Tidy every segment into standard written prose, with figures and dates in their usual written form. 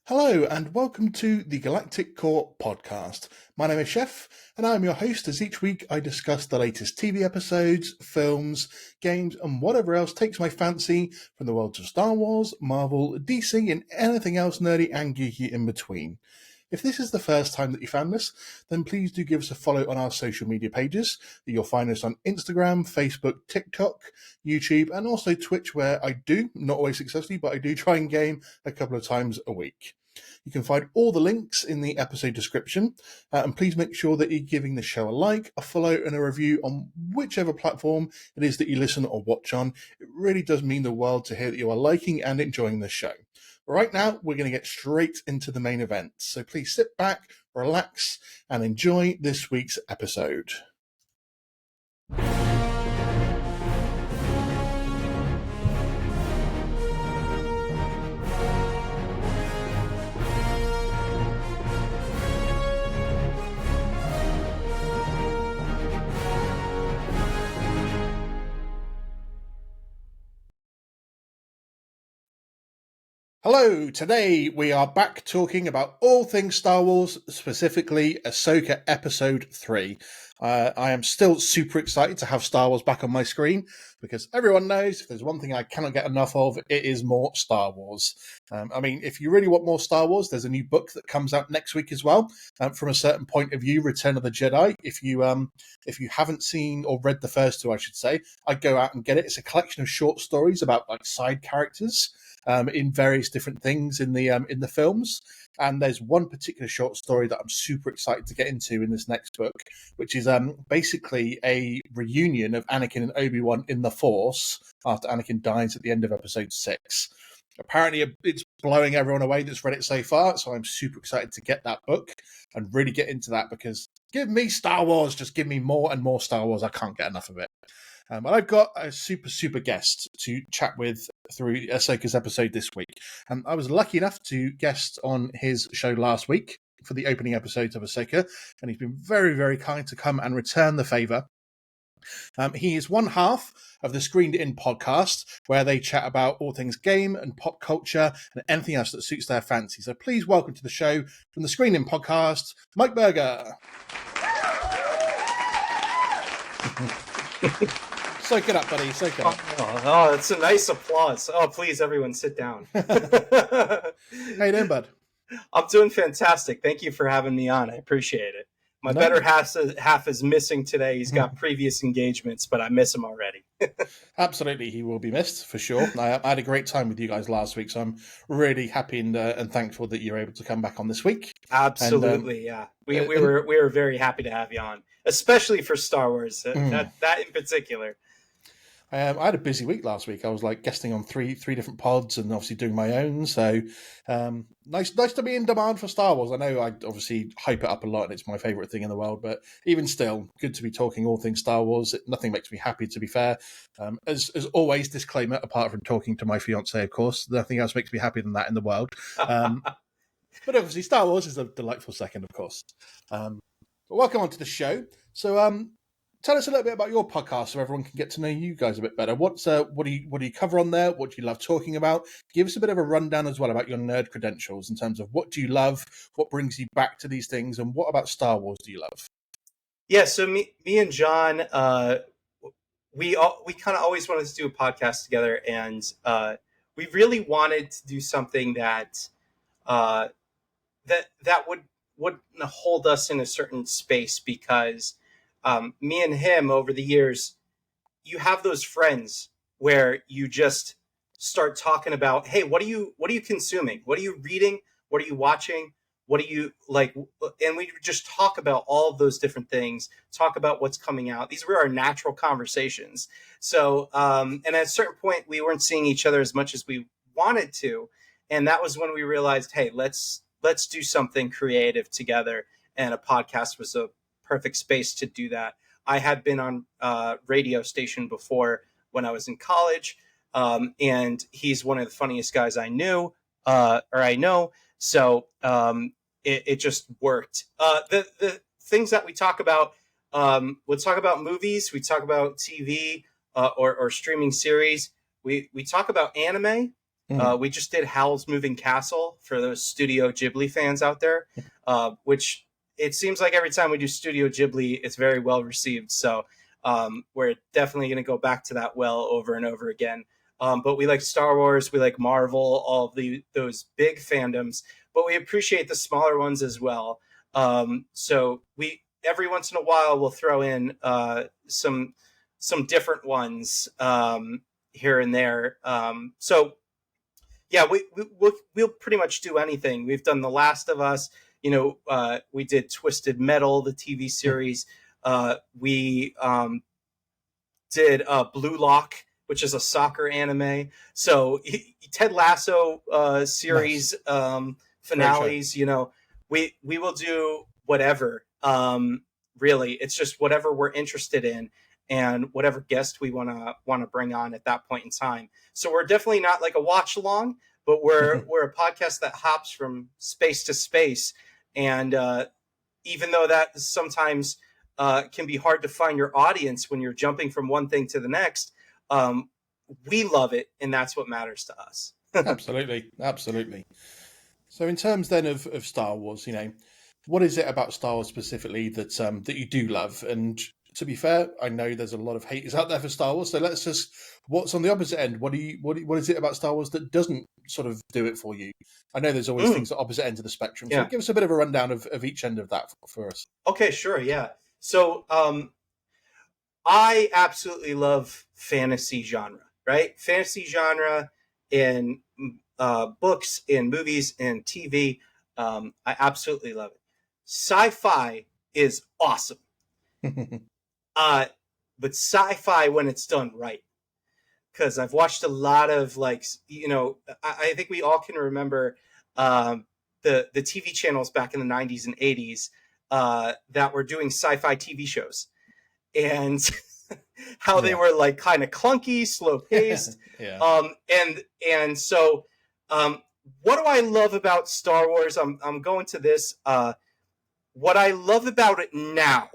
Hello and welcome to the Galactic Core podcast. My name is Chef and I'm your host as each week I discuss the latest TV episodes, films, games and whatever else takes my fancy from the worlds of Star Wars, Marvel, DC and anything else nerdy and geeky in between. If this is the first time that you found this, then please do give us a follow on our social media pages. You'll find us on Instagram, Facebook, TikTok, YouTube, and also Twitch, where I do, not always successfully, but I do try and game a couple of times a week. You can find all the links in the episode description, and please make sure that you're giving the show a like, a follow, and a review on whichever platform it is that you listen or watch on. It really does mean the world to hear that you are liking and enjoying the show. Right now, we're going to get straight into the main event, so please sit back, relax, and enjoy this week's episode. Hello, today we are back talking about all things Star Wars, specifically Ahsoka Episode 3. I am still super excited to have Star Wars back on my screen, because everyone knows if there's one thing I cannot get enough of, it is more Star Wars. If you really want more Star Wars, there's a new book that comes out next week as well, from a certain point of view, Return of the Jedi. If you haven't seen or read the first two, I should say, I'd go out and get it. It's a collection of short stories about like side characters in various different things in the films. And there's one particular short story that I'm super excited to get into in this next book, which is basically a reunion of Anakin and Obi-Wan in the Force after Anakin dies at the end of Episode 6. Apparently, it's blowing everyone away that's read it so far, so I'm super excited to get that book and really get into that, because give me Star Wars, just give me more and more Star Wars. I can't get enough of it. And I've got a super guest to chat with through Ahsoka's episode this week. And I was lucky enough to guest on his show last week for the opening episodes of Ahsoka, and he's been very kind to come and return the favour. He is one half of the Screened In podcast, where they chat about all things game and pop culture and anything else that suits their fancy. So please welcome to the show from the Screened In podcast, Mike Berger. Soak it up, buddy. Soak it up. Oh, it's a nice applause. Oh, please, everyone, sit down. How you doing, bud? I'm doing fantastic. Thank you for having me on. I appreciate it. My better half is missing today. He's got previous engagements, but I miss him already. Absolutely, he will be missed for sure. I had a great time with you guys last week, so I'm really happy and thankful that you're able to come back on this week. Absolutely, yeah. We were very happy to have you on, especially for Star Wars. That in particular. I had a busy week last week. I was like guesting on three different pods and obviously doing my own. So nice to be in demand for Star Wars. I know I obviously hype it up a lot and it's my favourite thing in the world, but even still, good to be talking all things Star Wars. Nothing makes me happy, to be fair. As always, disclaimer, apart from talking to my fiance, of course, nothing else makes me happier than that in the world. But obviously Star Wars is a delightful second, of course. But welcome on to the show. So tell us a little bit about your podcast so everyone can get to know you guys a bit better. What do you cover on there? What do you love talking about? Give us a bit of a rundown as well about your nerd credentials in terms of what do you love, what brings you back to these things, and what about Star Wars do you love? Yeah, so me and John, we kind of always wanted to do a podcast together, and we really wanted to do something that would hold us in a certain space, because me and him over the years, you have those friends where you just start talking about, hey, what are you consuming? What are you reading? What are you watching? What do you like? And we just talk about all of those different things, talk about what's coming out. These were our natural conversations. So, and at a certain point, we weren't seeing each other as much as we wanted to. And that was when we realized, hey, let's do something creative together. And a podcast was a perfect space to do that. I had been on a radio station before when I was in college, and he's one of the funniest guys I know. So it just worked. The things that we talk about, we'll talk about movies, we talk about TV or streaming series. We talk about anime. We just did Howl's Moving Castle for those Studio Ghibli fans out there, which it seems like every time we do Studio Ghibli, it's very well received. So we're definitely going to go back to that well over and over again. But we like Star Wars, we like Marvel, all of those big fandoms, but we appreciate the smaller ones as well. So we every once in a while we'll throw in some different ones here and there. So yeah, we'll pretty much do anything. We've done The Last of Us. We did Twisted Metal, the TV series. We did Blue Lock, which is a soccer anime. So Ted Lasso series finales. We will do whatever. Really, it's just whatever we're interested in and whatever guest we want to bring on at that point in time. So we're definitely not like a watch along, but we're a podcast that hops from space to space. And even though that sometimes can be hard to find your audience when you're jumping from one thing to the next, we love it, and that's what matters to us. Absolutely. So in terms then of Star Wars, what is it about Star Wars specifically that you do love? And to be fair, I know there's a lot of haters out there for Star Wars. So let's just, what's on the opposite end? What is it about Star Wars that doesn't sort of do it for you? I know there's always things at opposite ends of the spectrum. So give us a bit of a rundown of each end of that for us. Okay, sure. Yeah. So I absolutely love fantasy genre, right? Fantasy genre in books, in movies, in TV. I absolutely love it. Sci-fi is awesome. But sci-fi when it's done right. Because I've watched a lot of I think we all can remember the TV channels back in the 90s and 80s that were doing sci-fi TV shows. And how they were like kind of clunky, slow paced. And so what do I love about Star Wars? I'm going to this. What I love about it now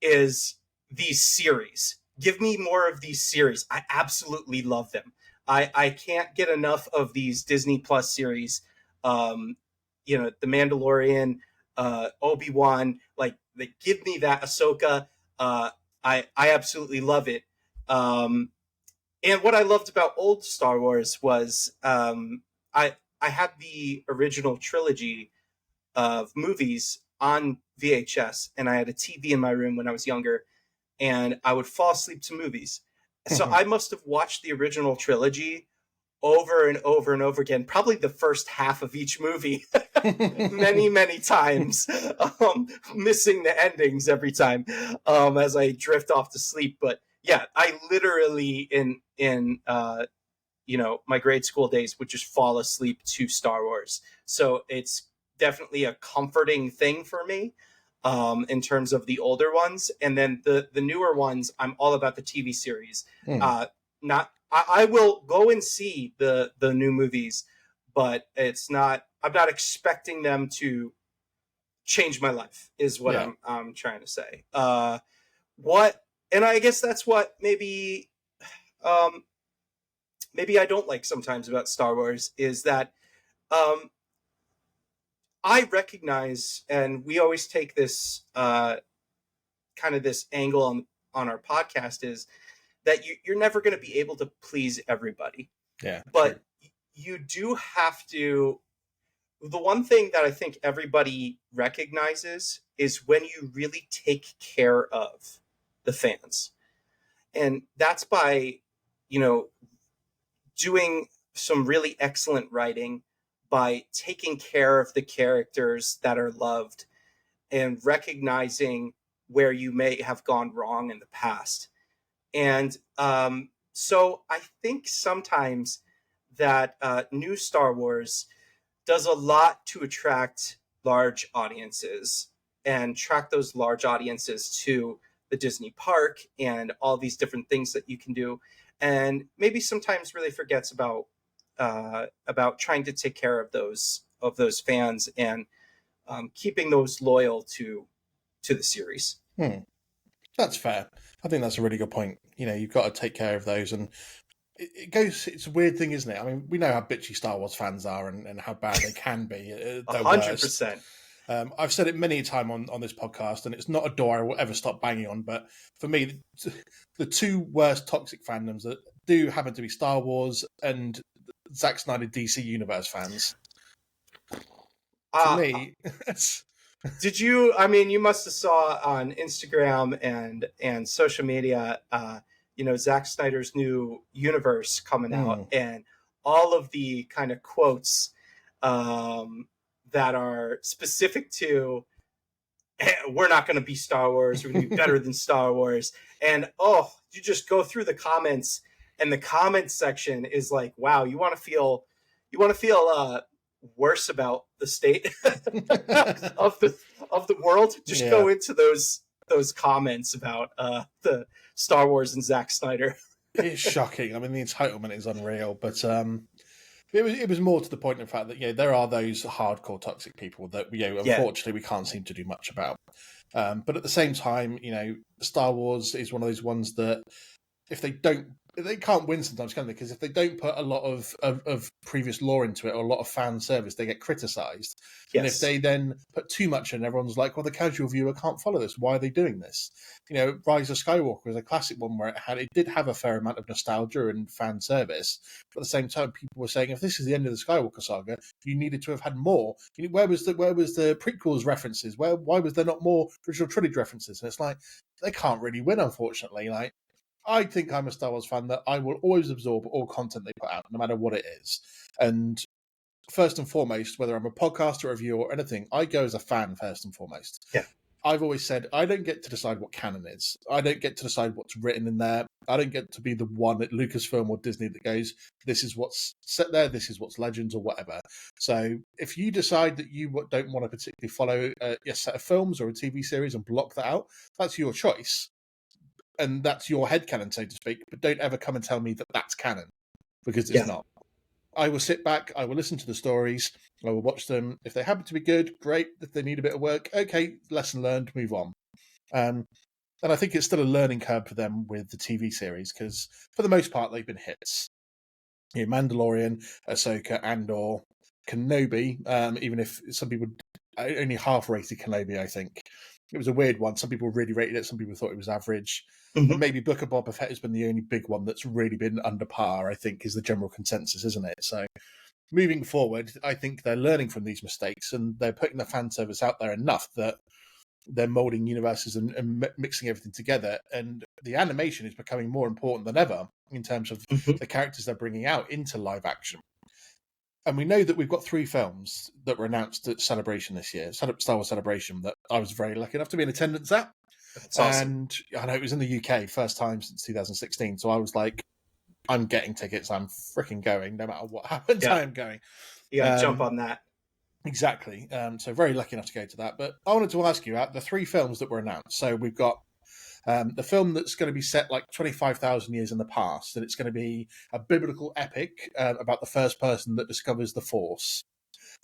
is these series. Give me more of these series. I absolutely love them. I can't get enough of these Disney Plus series. The Mandalorian, Obi-Wan, like they give me that. Ahsoka. I absolutely love it. And what I loved about old Star Wars was I had the original trilogy of movies on VHS, and I had a TV in my room when I was younger, and I would fall asleep to movies. So I must have watched the original trilogy over and over and over again, probably the first half of each movie many, many times, missing the endings every time as I drift off to sleep. But yeah, I literally in my grade school days would just fall asleep to Star Wars. So it's definitely a comforting thing for me in terms of the older ones. And then the newer ones, I'm all about the TV series. I will go and see the new movies, but I'm not expecting them to change my life is what I'm trying to say. And I guess that's what maybe I don't like sometimes about Star Wars is that I recognize, and we always take this kind of this angle on our podcast is that you're never going to be able to please everybody. Yeah. But you do have to. The one thing that I think everybody recognizes is when you really take care of the fans. And that's by, doing some really excellent writing, by taking care of the characters that are loved and recognizing where you may have gone wrong in the past. And so I think sometimes that new Star Wars does a lot to attract large audiences and track those large audiences to the Disney park and all these different things that you can do. And maybe sometimes really forgets about trying to take care of those fans and keeping those loyal to the series. That's fair. I think that's a really good point. You've got to take care of those. And it's a weird thing, isn't it? I mean, we know how bitchy Star Wars fans are and how bad they can be at their worst. 100%. I've said it many a time on this podcast, and it's not a door I will ever stop banging on. But for me, the two worst toxic fandoms that do happen to be Star Wars and Zack Snyder DC Universe fans. To me, did you? I mean, you must have saw on Instagram and social media, Zack Snyder's new universe coming out, and all of the kind of quotes that are specific to, we're not going to be Star Wars. We're going to be better than Star Wars. And you just go through the comments, and the comments section is like, wow, you want to feel worse about the state of the world. Just go into those comments about the Star Wars and Zack Snyder. It's shocking. I mean, the entitlement is unreal, but it was more to the point of the fact that there are those hardcore toxic people that unfortunately we can't seem to do much about. But at the same time, Star Wars is one of those ones that if they can't win sometimes, can they? Because if they don't put a lot of previous lore into it or a lot of fan service, they get criticised. Yes. And if they then put too much in, everyone's like, well, the casual viewer can't follow this. Why are they doing this? Rise of Skywalker is a classic one where it did have a fair amount of nostalgia and fan service. But at the same time, people were saying, if this is the end of the Skywalker saga, you needed to have had more. Where was the prequels references? Why was there not more original trilogy references? And it's like, they can't really win, unfortunately. I think I'm a Star Wars fan that I will always absorb all content they put out, no matter what it is. And first and foremost, whether I'm a podcaster, reviewer, or anything, I go as a fan first and foremost. Yeah. I've always said I don't get to decide what canon is. I don't get to decide what's written in there. I don't get to be the one at Lucasfilm or Disney that goes, this is what's set there, this is what's legends or whatever. So if you decide that you don't want to particularly follow a set of films or a TV series and block that out, that's your choice. And that's your headcanon, so to speak. But don't ever come and tell me that that's canon, because it's not. I will sit back, I will listen to the stories, I will watch them. If they happen to be good, great. If they need a bit of work, okay, lesson learned, move on. And I think it's still a learning curve for them with the TV series, because for the most part, they've been hits. Mandalorian, Ahsoka, Andor, Kenobi, even if some people only half rated Kenobi, I think. It was a weird one. Some people really rated it. Some people thought it was average. Mm-hmm. But maybe Book of Boba Fett has been the only big one that's really been under par, I think, is the general consensus, isn't it? So moving forward, I think they're learning from these mistakes and they're putting the fan service out there enough that they're molding universes and mixing everything together. And the animation is becoming more important than ever in terms of the characters they're bringing out into live action. And we know that we've got 3 films that were announced at Celebration this year, Star Wars Celebration, that I was very lucky enough to be in attendance at. That's awesome. And I know it was in the UK, first time since 2016. So I was like, I'm getting tickets. I'm freaking going. No matter what happens, I am going. You got to jump on that. Exactly. So very lucky enough to go to that. But I wanted to ask you about the 3 films that were announced. So we've got the film that's going to be set like 25,000 years in the past, and it's going to be a biblical epic about the first person that discovers the Force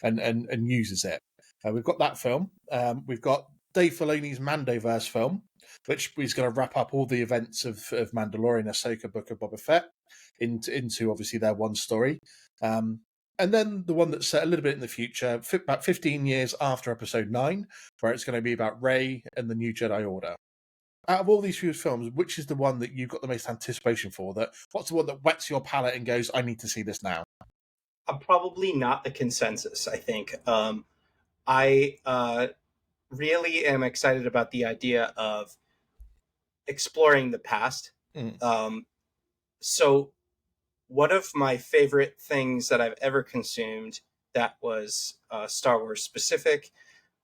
and uses it. We've got that film. We've got Dave Filoni's Mandoverse film, which is going to wrap up all the events of Mandalorian, Ahsoka, Book of Boba Fett into obviously their one story. And then the one that's set a little bit in the future, about 15 years after Episode 9, where it's going to be about Rey and the New Jedi Order. Out of all these few films, which is the one that you've got the most anticipation for? What's the one that whets your palate and goes, I need to see this now? Probably not the consensus, I think. I really am excited about the idea of exploring the past. So one of my favorite things that I've ever consumed that was Star Wars specific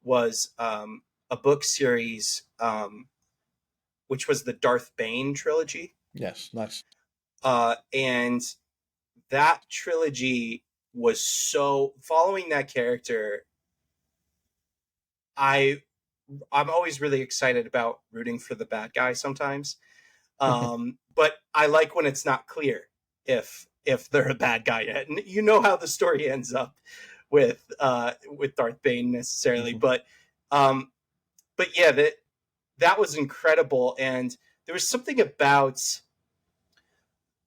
was a book series which was the Darth Bane trilogy. Yes, nice. And that trilogy was so, following that character, I'm always really excited about rooting for the bad guy sometimes. But I like when it's not clear if they're a bad guy yet. And you know how the story ends up with Darth Bane necessarily. But yeah, that was incredible. And there was something about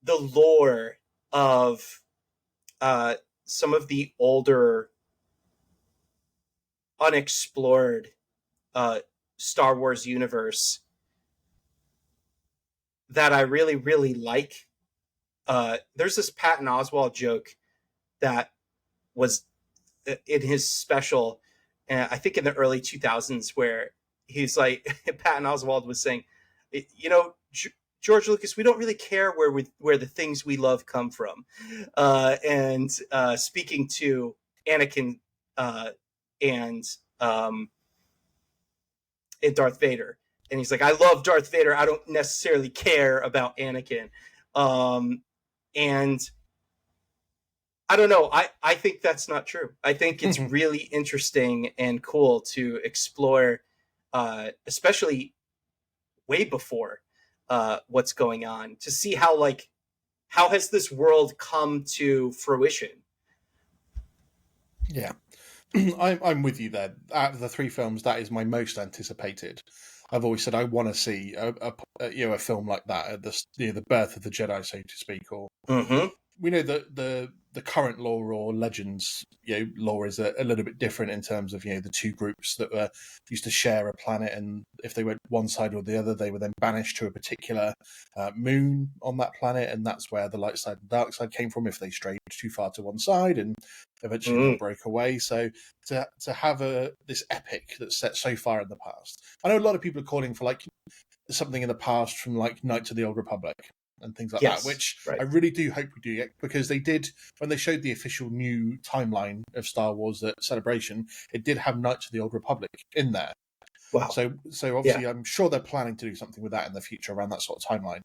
the lore of some of the older unexplored Star Wars universe that I really, really like. There's this Patton Oswalt joke that was in his special, I think in the early 2000s, where he's like, Patton Oswalt was saying, George Lucas, we don't really care where the things we love come from. And speaking to Anakin and Darth Vader. And he's like, I love Darth Vader. I don't necessarily care about Anakin. And I don't know. I think that's not true. I think it's really interesting and cool to explore, especially way before what's going on, to see how has this world come to fruition. Yeah. I'm with you there. Out of the three films, that is my most anticipated. I've always said I want to see a film like that at the birth of the Jedi, so to speak. Or we know that the current lore or legends, lore is a little bit different in terms of the two groups that used to share a planet, and if they went one side or the other, they were then banished to a particular moon on that planet, and that's where the light side and dark side came from. If they strayed too far to one side, and eventually they broke away. So to have this epic that's set so far in the past, I know a lot of people are calling for something in the past from Knights of the Old Republic and things like that, which I really do hope we do get, because they did, when they showed the official new timeline of Star Wars at Celebration, it did have Knights of the Old Republic in there. Wow. So obviously, I'm sure they're planning to do something with that in the future around that sort of timeline.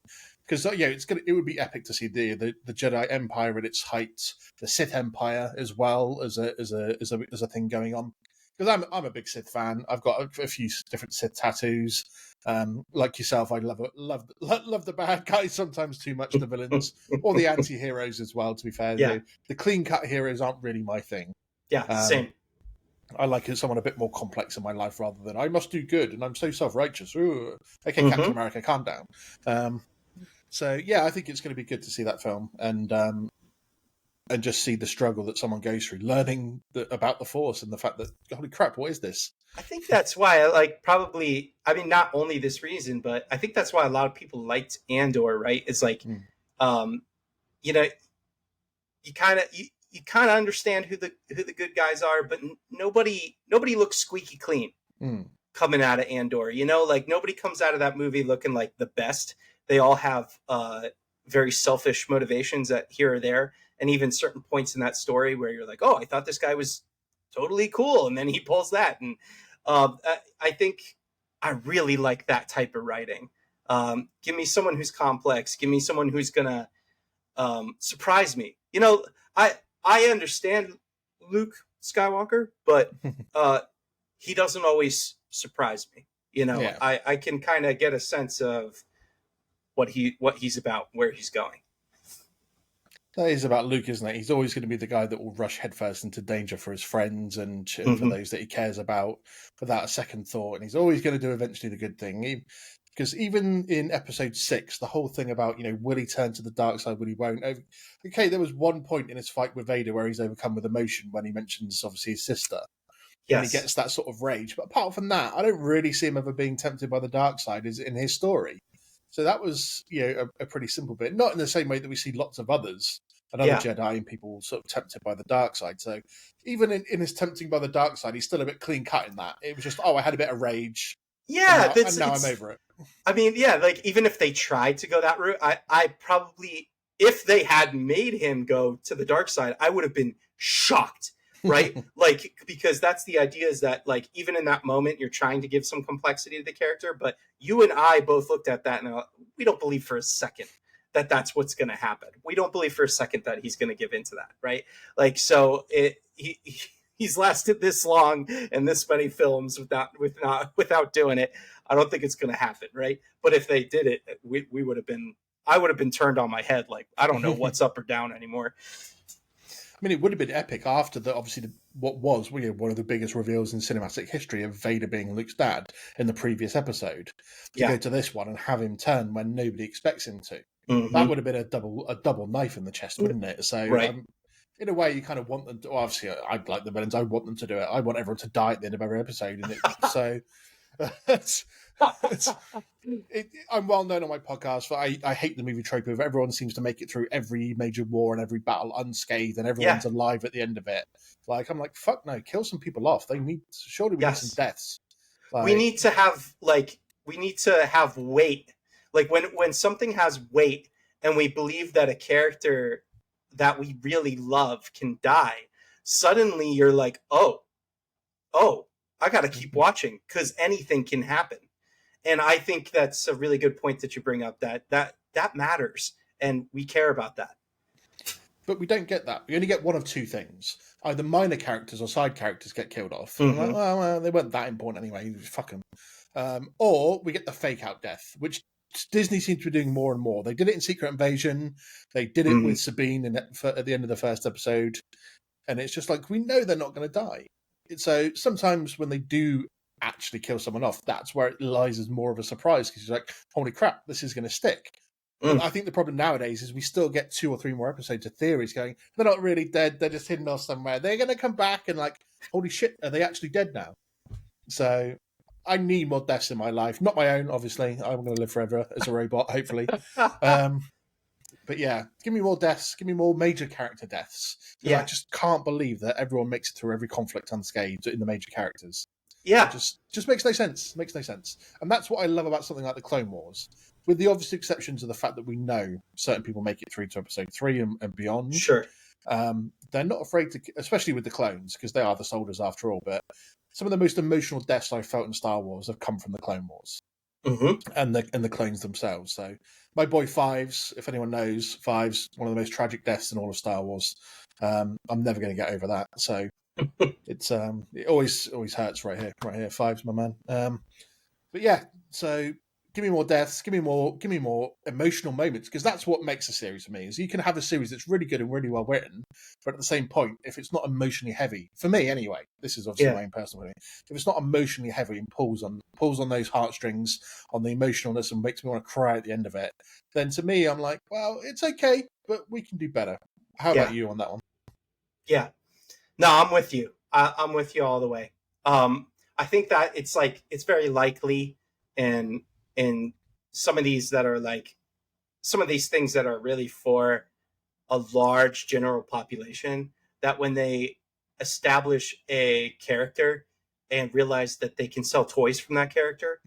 Because it would be epic to see the Jedi Empire at its height, the Sith Empire as well as a thing going on. Because I'm a big Sith fan. I've got a few different Sith tattoos. Like yourself, I love the bad guys, sometimes too much the villains, or the anti-heroes as well, to be fair. The clean-cut heroes aren't really my thing. Same. I like someone a bit more complex in my life rather than I must do good and I'm so self-righteous. Ooh. Okay, Captain America, calm down. So yeah, I think it's going to be good to see that film and just see the struggle that someone goes through, learning about the Force and the fact that, holy crap, what is this? I think that's why not only this reason, but I think that's why a lot of people liked Andor, right? It's you kind of understand who the good guys are, but nobody looks squeaky clean coming out of Andor. Nobody comes out of that movie looking like the best. They all have very selfish motivations at here or there, and even certain points in that story where you're like, oh, I thought this guy was totally cool, and then he pulls that. And I think I really like that type of writing. Give me someone who's complex. Give me someone who's gonna surprise me. I understand Luke Skywalker, but he doesn't always surprise me. I can kind of get a sense of what he's about, where he's going. That is about Luke, isn't it? He's always going to be the guy that will rush headfirst into danger for his friends and for those that he cares about without a second thought. And he's always going to do eventually the good thing. Because even in episode 6, the whole thing about, will he turn to the dark side, will he won't? Okay, there was one point in his fight with Vader where he's overcome with emotion when he mentions, obviously, his sister. Yes. And he gets that sort of rage. But apart from that, I don't really see him ever being tempted by the dark side in his story. So that was, a pretty simple bit. Not in the same way that we see lots of others, another Jedi, and people sort of tempted by the dark side. So even in his tempting by the dark side, he's still a bit clean cut in that. It was just, I had a bit of rage. Yeah, and now I'm over it. I mean, even if they tried to go that route, I probably, if they had made him go to the dark side, I would have been shocked, right? Because that's the idea, is that even in that moment, you're trying to give some complexity to the character, but you and I both looked at that and we don't believe for a second that that's what's going to happen. We don't believe for a second that he's going to give into that, right? He's lasted this long and this many films without doing it. I don't think it's going to happen, right? But if they did it, I would have been turned on my head. I don't know what's up or down anymore. I mean, it would have been epic after what was one of the biggest reveals in cinematic history of Vader being Luke's dad in the previous episode. To go to this one and have him turn when nobody expects him to. That Mm-hmm. would have been a double knife in the chest, wouldn't it? So Right. in a way, you kind of want them to. Well, obviously, I'd like the villains. I want them to do it. I want everyone to die at the end of every episode, and so it's, it's I'm well known on my podcast for I hate the movie trope of everyone seems to make it through every major war and every battle unscathed, and Yeah. everyone's alive at the end of it. Like I'm like, fuck no, kill some people off. Surely we need some Yes. deaths. We Like need to have weight. Like when something has weight and we believe that a character that we really love can die, suddenly you're like, oh, I got to keep watching because anything can happen. And I think that's a really good point that you bring up, that matters and we care about that. But we don't get that. We only get one of two things. Either minor characters or side characters get killed off. And I'm like, Mm-hmm. well, they weren't that important anyway. Fuck them. Or we get the fake out death, which Disney seems to be doing more and more. They did it in Secret Invasion. They did it Mm-hmm. with Sabine at the end of the first episode. And it's just like, we know they're not going to die. So sometimes when they do actually kill someone off, that's where it lies as more of a surprise because you're like, holy crap, this is going to stick. But I think the problem nowadays is we still get 2 or 3 more episodes of theories going, they're not really dead, they're just hidden off somewhere. They're going to come back and like, holy shit, are they actually dead now? So I need more deaths in my life. Not my own, obviously. I'm going to live forever as a robot, hopefully. But yeah, give me more deaths. Give me more major character deaths. Yeah. I just can't believe that everyone makes it through every conflict unscathed in the major characters. Yeah. It just makes no sense. Makes no sense. And that's what I love about something like the Clone Wars. With the obvious exceptions of the fact that we know certain people make it through to episode 3 and beyond. Sure. They're not afraid to, especially with the clones, because they are the soldiers after all. But some of the most emotional deaths I've felt in Star Wars have come from the Clone Wars and the clones themselves. So my boy Fives, if anyone knows, Fives, one of the most tragic deaths in all of Star Wars. I'm never going to get over that. So it's it always hurts right here. Fives, my man. But yeah, so give me more deaths, give me more emotional moments, because that's what makes a series for me. Is you can have a series that's really good and really well written, but at the same point, if it's not emotionally heavy, for me anyway, this is obviously my own personal opinion. If it's not emotionally heavy and pulls on those heartstrings, on the emotionalness, and makes me want to cry at the end of it, then to me, I'm like, well, it's okay, but we can do better. How about you on that one? Yeah. No, I'm with you. I'm with you all the way. I think that it's very likely in some of these that are like some of these things that are really for a large general population, that when they establish a character and realize that they can sell toys from that character,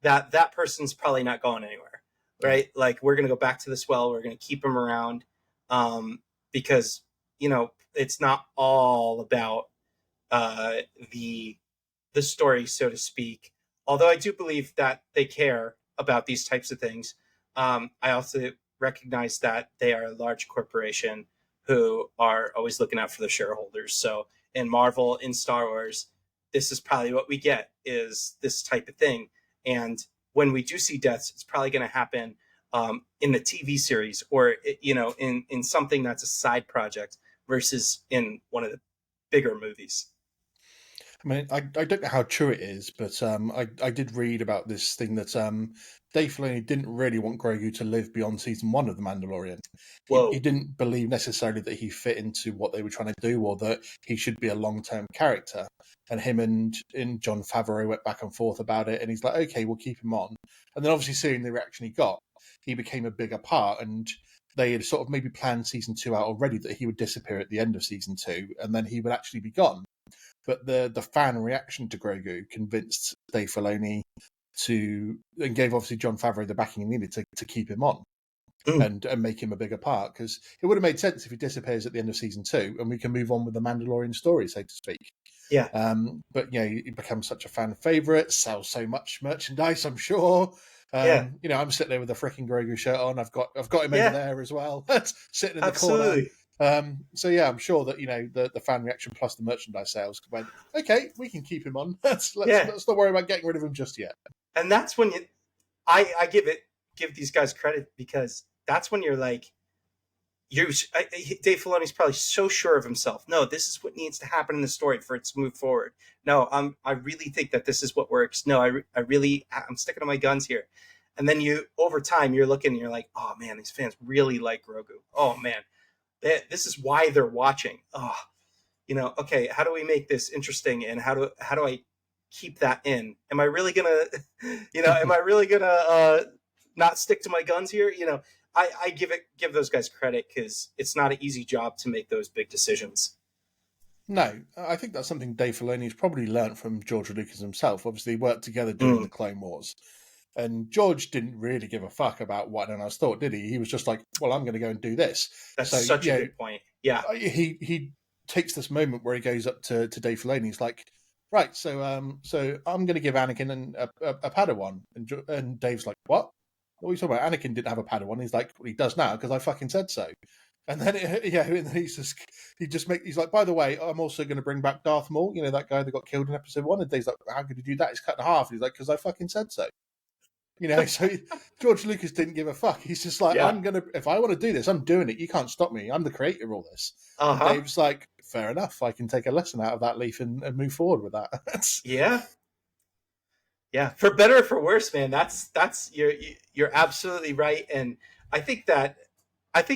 that person's probably not going anywhere, right? Like, we're going to go back to this well, we're going to keep them around, because it's not all about uh, the story, so to speak. Although I do believe that they care about these types of things, I also recognize that they are a large corporation who are always looking out for the shareholders. So in Marvel, in Star Wars, this is probably what we get, is this type of thing. And when we do see deaths, it's probably going to happen in the TV series, or in something that's a side project versus in one of the bigger movies. I mean, I don't know how true it is, but I did read about this thing that Dave Filoni didn't really want Grogu to live beyond season 1 of The Mandalorian. He didn't believe necessarily that he fit into what they were trying to do, or that he should be a long-term character. And him and Jon Favreau went back and forth about it, and he's like, okay, we'll keep him on. And then obviously seeing the reaction he got, he became a bigger part, and they had sort of maybe planned season 2 out already, that he would disappear at the end of season 2, and then he would actually be gone. But the fan reaction to Grogu convinced Dave Filoni and gave obviously Jon Favreau the backing he needed to keep him on and make him a bigger part, because it would have made sense if he disappears at the end of season 2 and we can move on with the Mandalorian story, so to speak. Yeah. But he becomes such a fan favorite, sells so much merchandise, I'm sure. I'm sitting there with a freaking Grogu shirt on. I've got him over there as well, sitting in the corner. So yeah, I'm sure that the fan reaction plus the merchandise sales went, okay, we can keep him on. Let's not worry about getting rid of him just yet. And that's when I give these guys credit, because that's when you're like, Dave Filoni's probably so sure of himself. No, this is what needs to happen in the story for it to move forward. No, I really think that this is what works. No, I'm sticking to my guns here. And then over time, you're looking and you're like, oh man, these fans really like Grogu. Oh man, this is why they're watching. Oh, okay, how do we make this interesting, and how do I keep that in? Am I really gonna, not stick to my guns here? I give those guys credit, because it's not an easy job to make those big decisions. No, I think that's something Dave Filoni's probably learnt from George Lucas himself. Obviously, he worked together during the Clone Wars. And George didn't really give a fuck about what anyone else thought, did he? He was just like, well, I'm going to go and do this. That's such a good point. Yeah. He takes this moment where he goes up to Dave Filoni. He's like, right, so I'm going to give Anakin a Padawan. And Dave's like, what? What are you talking about? Anakin didn't have a Padawan. He's like, well, he does now because I fucking said so. And then, and then he's like, by the way, I'm also going to bring back Darth Maul, that guy that got killed in episode 1. And Dave's like, how could you do that? He's cut in half. And he's like, because I fucking said so. So George Lucas didn't give a fuck. He's just like, if I want to do this, I'm doing it. You can't stop me. I'm the creator of all this. Uh-huh. Dave's like, fair enough. I can take a lesson out of that leaf and move forward with that. Yeah. For better or for worse, man, that's you're absolutely right. And I think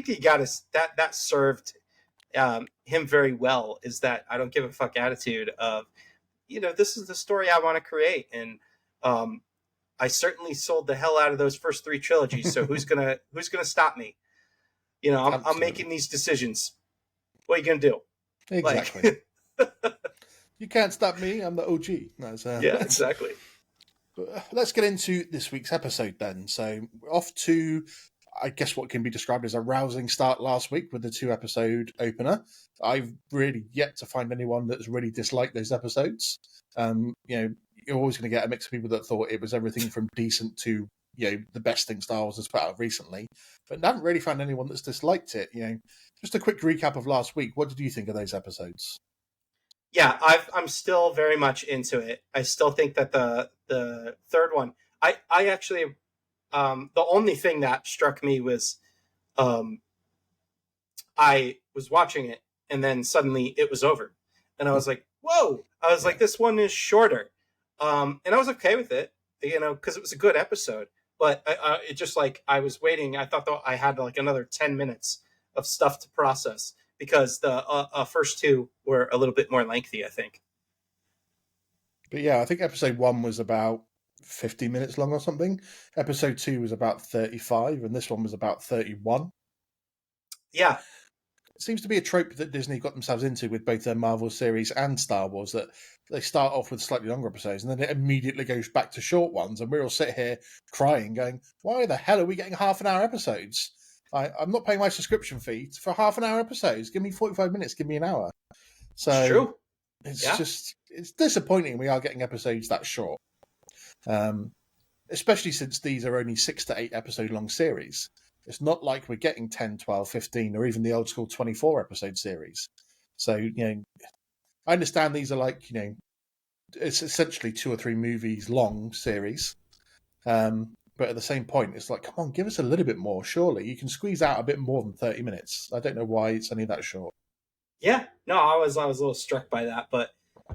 he got us that served him very well, is that I don't give a fuck attitude of, this is the story I want to create. And, I certainly sold the hell out of those first 3 trilogies. So who's gonna stop me? I'm making these decisions. What are you gonna do? Exactly. You can't stop me. I'm the OG. Yeah, exactly. Let's get into this week's episode then. So off to, I guess, what can be described as a rousing start last week with the 2-episode opener. I've really yet to find anyone that's really disliked those episodes. You're always going to get a mix of people that thought it was everything from decent to, the best thing Star Wars has put out recently, but I haven't really found anyone that's disliked it. Just a quick recap of last week. What did you think of those episodes? Yeah, I'm still very much into it. I still think that the third one, I actually, the only thing that struck me was, I was watching it and then suddenly it was over, and I was like, whoa! I was like, this one is shorter. And I was okay with it, because it was a good episode. But it just, like, I was waiting. I thought that I had like another 10 minutes of stuff to process, because the first 2 were a little bit more lengthy, I think. But yeah, I think episode 1 was about 50 minutes long or something. Episode 2 was about 35, and this one was about 31. Yeah. It seems to be a trope that Disney got themselves into with both their Marvel series and Star Wars, that they start off with slightly longer episodes and then it immediately goes back to short ones, and we're all sit here crying going, why the hell are we getting half-an-hour episodes? I'm not paying my subscription fee for half-an-hour episodes. Give me 45 minutes, give me an hour. So it's true. It's disappointing we are getting episodes that short, especially since these are only 6 to 8 episode long series. It's not like we're getting 10, 12, 15, or even the old school 24 episode series. So, I understand these are like, it's essentially 2 or 3 movies long series. But at the same point, it's like, come on, give us a little bit more. Surely you can squeeze out a bit more than 30 minutes. I don't know why it's only that short. Yeah, no, I was a little struck by that. But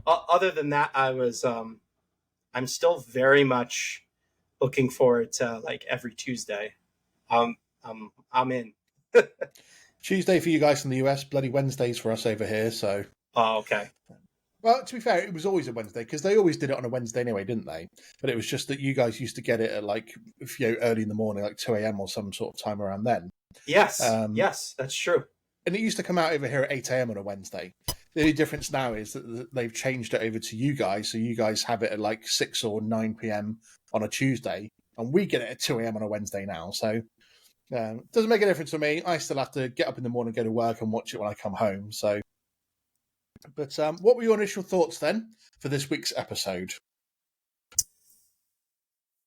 other than that, I'm still very much looking forward to, like, every Tuesday. I'm in. Tuesday for you guys in the US, bloody Wednesdays for us over here. So. Oh, okay. Well, to be fair, it was always a Wednesday, because they always did it on a Wednesday anyway, didn't they? But it was just that you guys used to get it at, like, early in the morning, like 2 a.m. or some sort of time around then. Yes, yes, that's true. And it used to come out over here at 8 a.m. on a Wednesday. The only difference now is that they've changed it over to you guys, so you guys have it at like 6 or 9 p.m. on a Tuesday, and we get it at 2 a.m. on a Wednesday now. So it doesn't make a difference for me. I still have to get up in the morning, go to work, and watch it when I come home. So. But what were your initial thoughts then for this week's episode?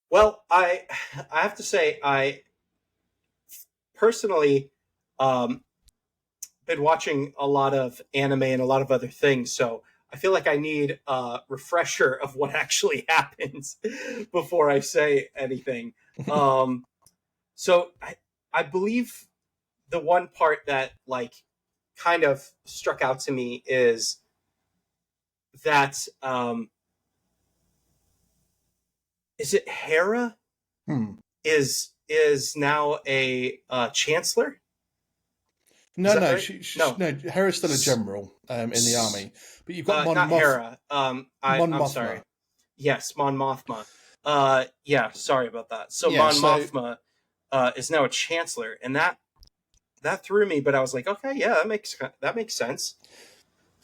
Well, I have to say, I personally been watching a lot of anime and a lot of other things, so I feel like I need a refresher of what actually happens before I say anything. So I believe the one part that, like, kind of struck out to me is that is it Hera is now a chancellor. Is No, that no, right? she No, no. Hera's still a S- general in the army, but you've got not Hera. Mon I'm Mothma. sorry. Yes, Mon Mothma. Yeah, sorry about that. So Yeah, Mon so Mothma is now a chancellor, and that threw me. But I was like, okay, yeah, that makes sense.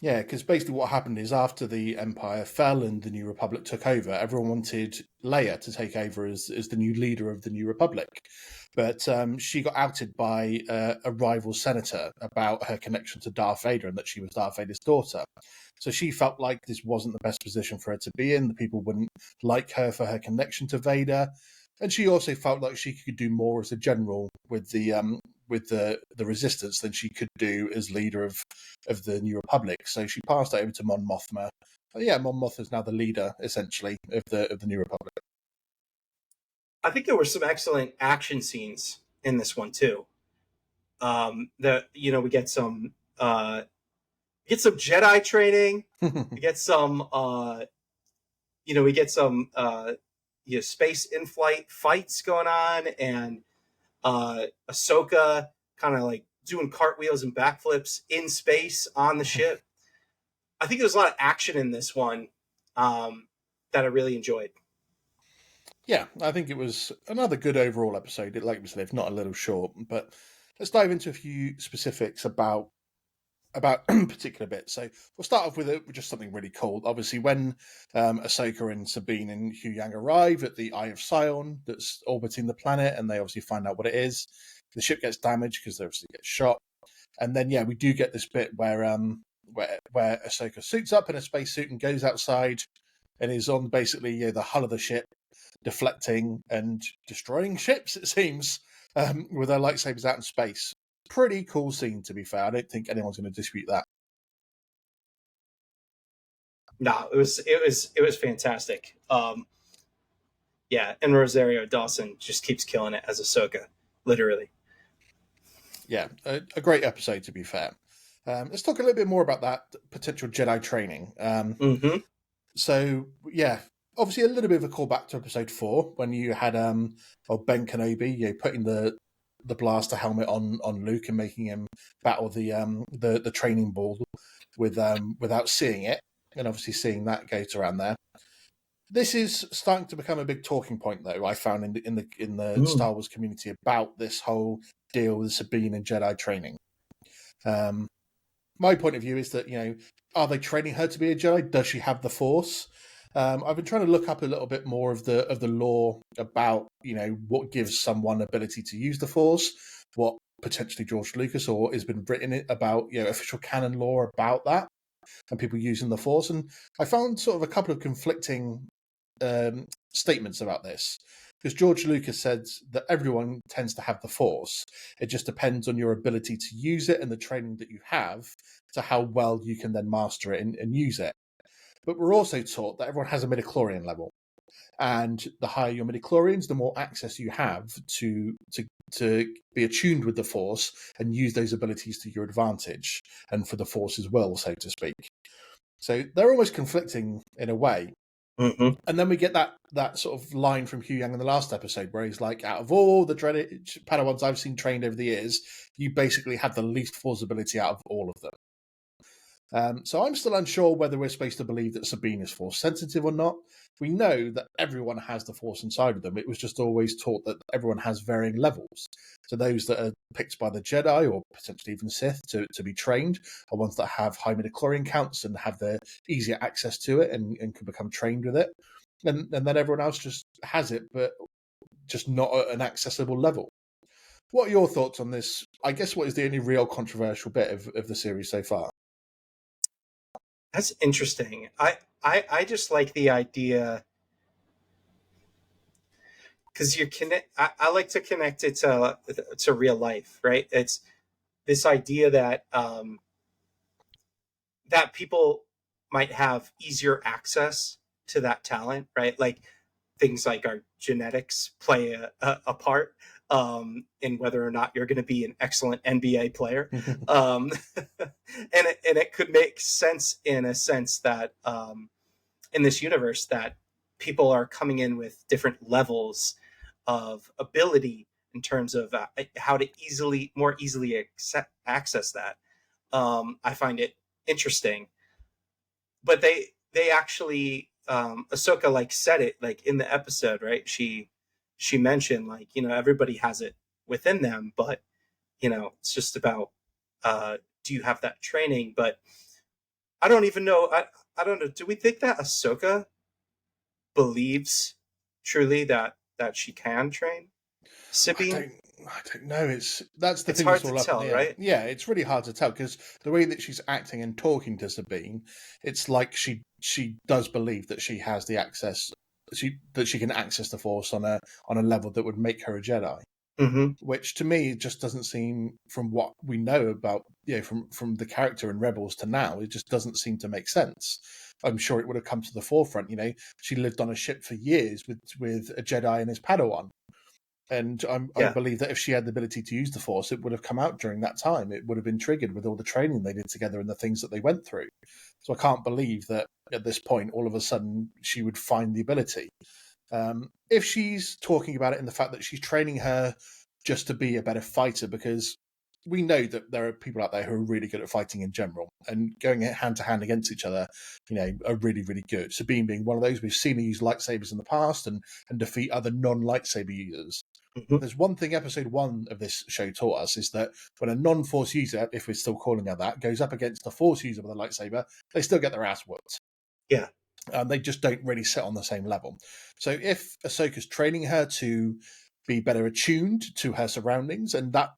yeah, because basically what happened is after the Empire fell and the New Republic took over, everyone wanted Leia to take over as the new leader of the New Republic. But she got outed by a rival senator about her connection to Darth Vader and that she was Darth Vader's daughter. So she felt like this wasn't the best position for her to be in. The people wouldn't like her for her connection to Vader. And she also felt like she could do more as a general with the resistance than she could do as leader of the New Republic. So she passed it over to Mon Mothma. Yeah, Mon Mothma is now the leader essentially of the New Republic. I think there were some excellent action scenes in this one too. The we get some Jedi training. We get some we get some space in flight fights going on, and Ahsoka kind of like doing cartwheels and backflips in space on the ship. I think there's a lot of action in this one that I really enjoyed. Yeah, I think it was another good overall episode. Like we said, if not a little short, but let's dive into a few specifics about particular bits. So we'll start off with just something really cool. Obviously, when Ahsoka and Sabine and Huyang arrive at the Eye of Sion that's orbiting the planet, and they obviously find out what it is, the ship gets damaged because they obviously get shot. And then we do get this bit where Ahsoka suits up in a spacesuit and goes outside and is on basically the hull of the ship, deflecting and destroying ships. It seems with her lightsabers out in space. Pretty cool scene, to be fair. I don't think anyone's going to dispute that. No, it was fantastic. Yeah, and Rosario Dawson just keeps killing it as Ahsoka, literally. Yeah, a great episode, to be fair. Let's talk a little bit more about that potential Jedi training. Mm-hmm. So, yeah, obviously a little bit of a callback to episode 4 when you had Ben Kenobi, putting the blaster helmet on Luke and making him battle the training ball without seeing it, and obviously seeing that gate around there. This is starting to become a big talking point, though. I found in the Star Wars community about this whole deal with Sabine and Jedi training. My point of view is that are they training her to be a Jedi? Does she have the Force? I've been trying to look up a little bit more of the lore about what gives someone ability to use the Force, what potentially George Lucas or has been written about official canon lore about that, and people using the Force. And I found sort of a couple of conflicting statements about this, because George Lucas said that everyone tends to have the Force. It just depends on your ability to use it and the training that you have to how well you can then master it and use it. But we're also taught that everyone has a midichlorian level, and the higher your midichlorians, the more access you have to be attuned with the Force and use those abilities to your advantage and for the Force's will, so to speak. So they're almost conflicting in a way. Mm-hmm. And then we get that sort of line from Huyang in the last episode where he's like, out of all the dreaded Padawans I've seen trained over the years, you basically have the least Force ability out of all of them. So I'm still unsure whether we're supposed to believe that Sabine is Force sensitive or not. We know that everyone has the Force inside of them. It was just always taught that everyone has varying levels. So those that are picked by the Jedi or potentially even Sith to be trained are ones that have high midichlorian counts and have the easier access to it and can become trained with it. And then everyone else just has it, but just not at an accessible level. What are your thoughts on this? I guess what is the only real controversial bit of the series so far? That's interesting. I just like the idea because you connect. I like to connect it to real life, right? It's this idea that that people might have easier access to that talent, right? Like things like our genetics play a part in whether or not you're going to be an excellent NBA player. And it could make sense in a sense that in this universe that people are coming in with different levels of ability in terms of how to more easily access that. I find it interesting, but they actually Ahsoka like said it like in the episode, right? She mentioned like, everybody has it within them, but it's just about do you have that training? But I don't even know. I don't know. Do we think that Ahsoka believes truly that she can train I Sabine? don't. I don't know. That's the It's thing hard that's to all up in tell, the air. right? Yeah, it's really hard to tell because the way that she's acting and talking to Sabine, it's like she does believe that she has the access, that she can access the Force on a level that would make her a Jedi. Mm-hmm. Which to me just doesn't seem, from what we know about, from the character in Rebels to now, it just doesn't seem to make sense. I'm sure it would have come to the forefront. She lived on a ship for years with a Jedi and his Padawan. And I Yeah, believe that if she had the ability to use the Force, it would have come out during that time. It would have been triggered with all the training they did together and the things that they went through. So I can't believe that at this point, all of a sudden, she would find the ability. If she's talking about it in the fact that she's training her just to be a better fighter, because we know that there are people out there who are really good at fighting in general and going hand to hand against each other, are really, really good. Sabine being one of those. We've seen her use lightsabers in the past and defeat other non-lightsaber users. mm-hmm. There's one thing episode 1 of this show taught us, is that when a non-Force user, if we're still calling her that, goes up against a Force user with a lightsaber, they still get their ass whooped. Yeah, They just don't really sit on the same level. So if Ahsoka's training her to be better attuned to her surroundings, and that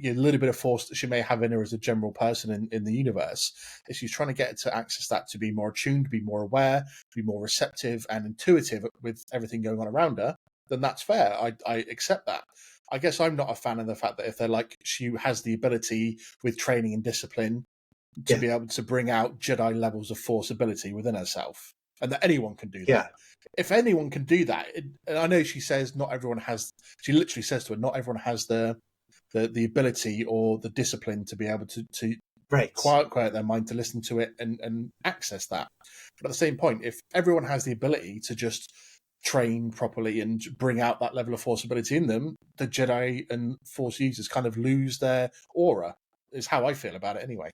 little bit of Force that she may have in her as a general person in the universe, if she's trying to get her to access that, to be more attuned, be more aware, be more receptive and intuitive with everything going on around her, then that's fair. I accept that. I guess I'm not a fan of the fact that if they're like, she has the ability with training and discipline to yeah, be able to bring out Jedi levels of Force ability within herself, and that anyone can do yeah, that. If anyone can do that, and I know she says not everyone has. She literally says to her, not everyone has the ability or the discipline to be able to right. quiet their mind to listen to it and access that. But at the same point, if everyone has the ability to just train properly and bring out that level of Force ability in them, the Jedi and Force users kind of lose their aura. Is how I feel about it, anyway.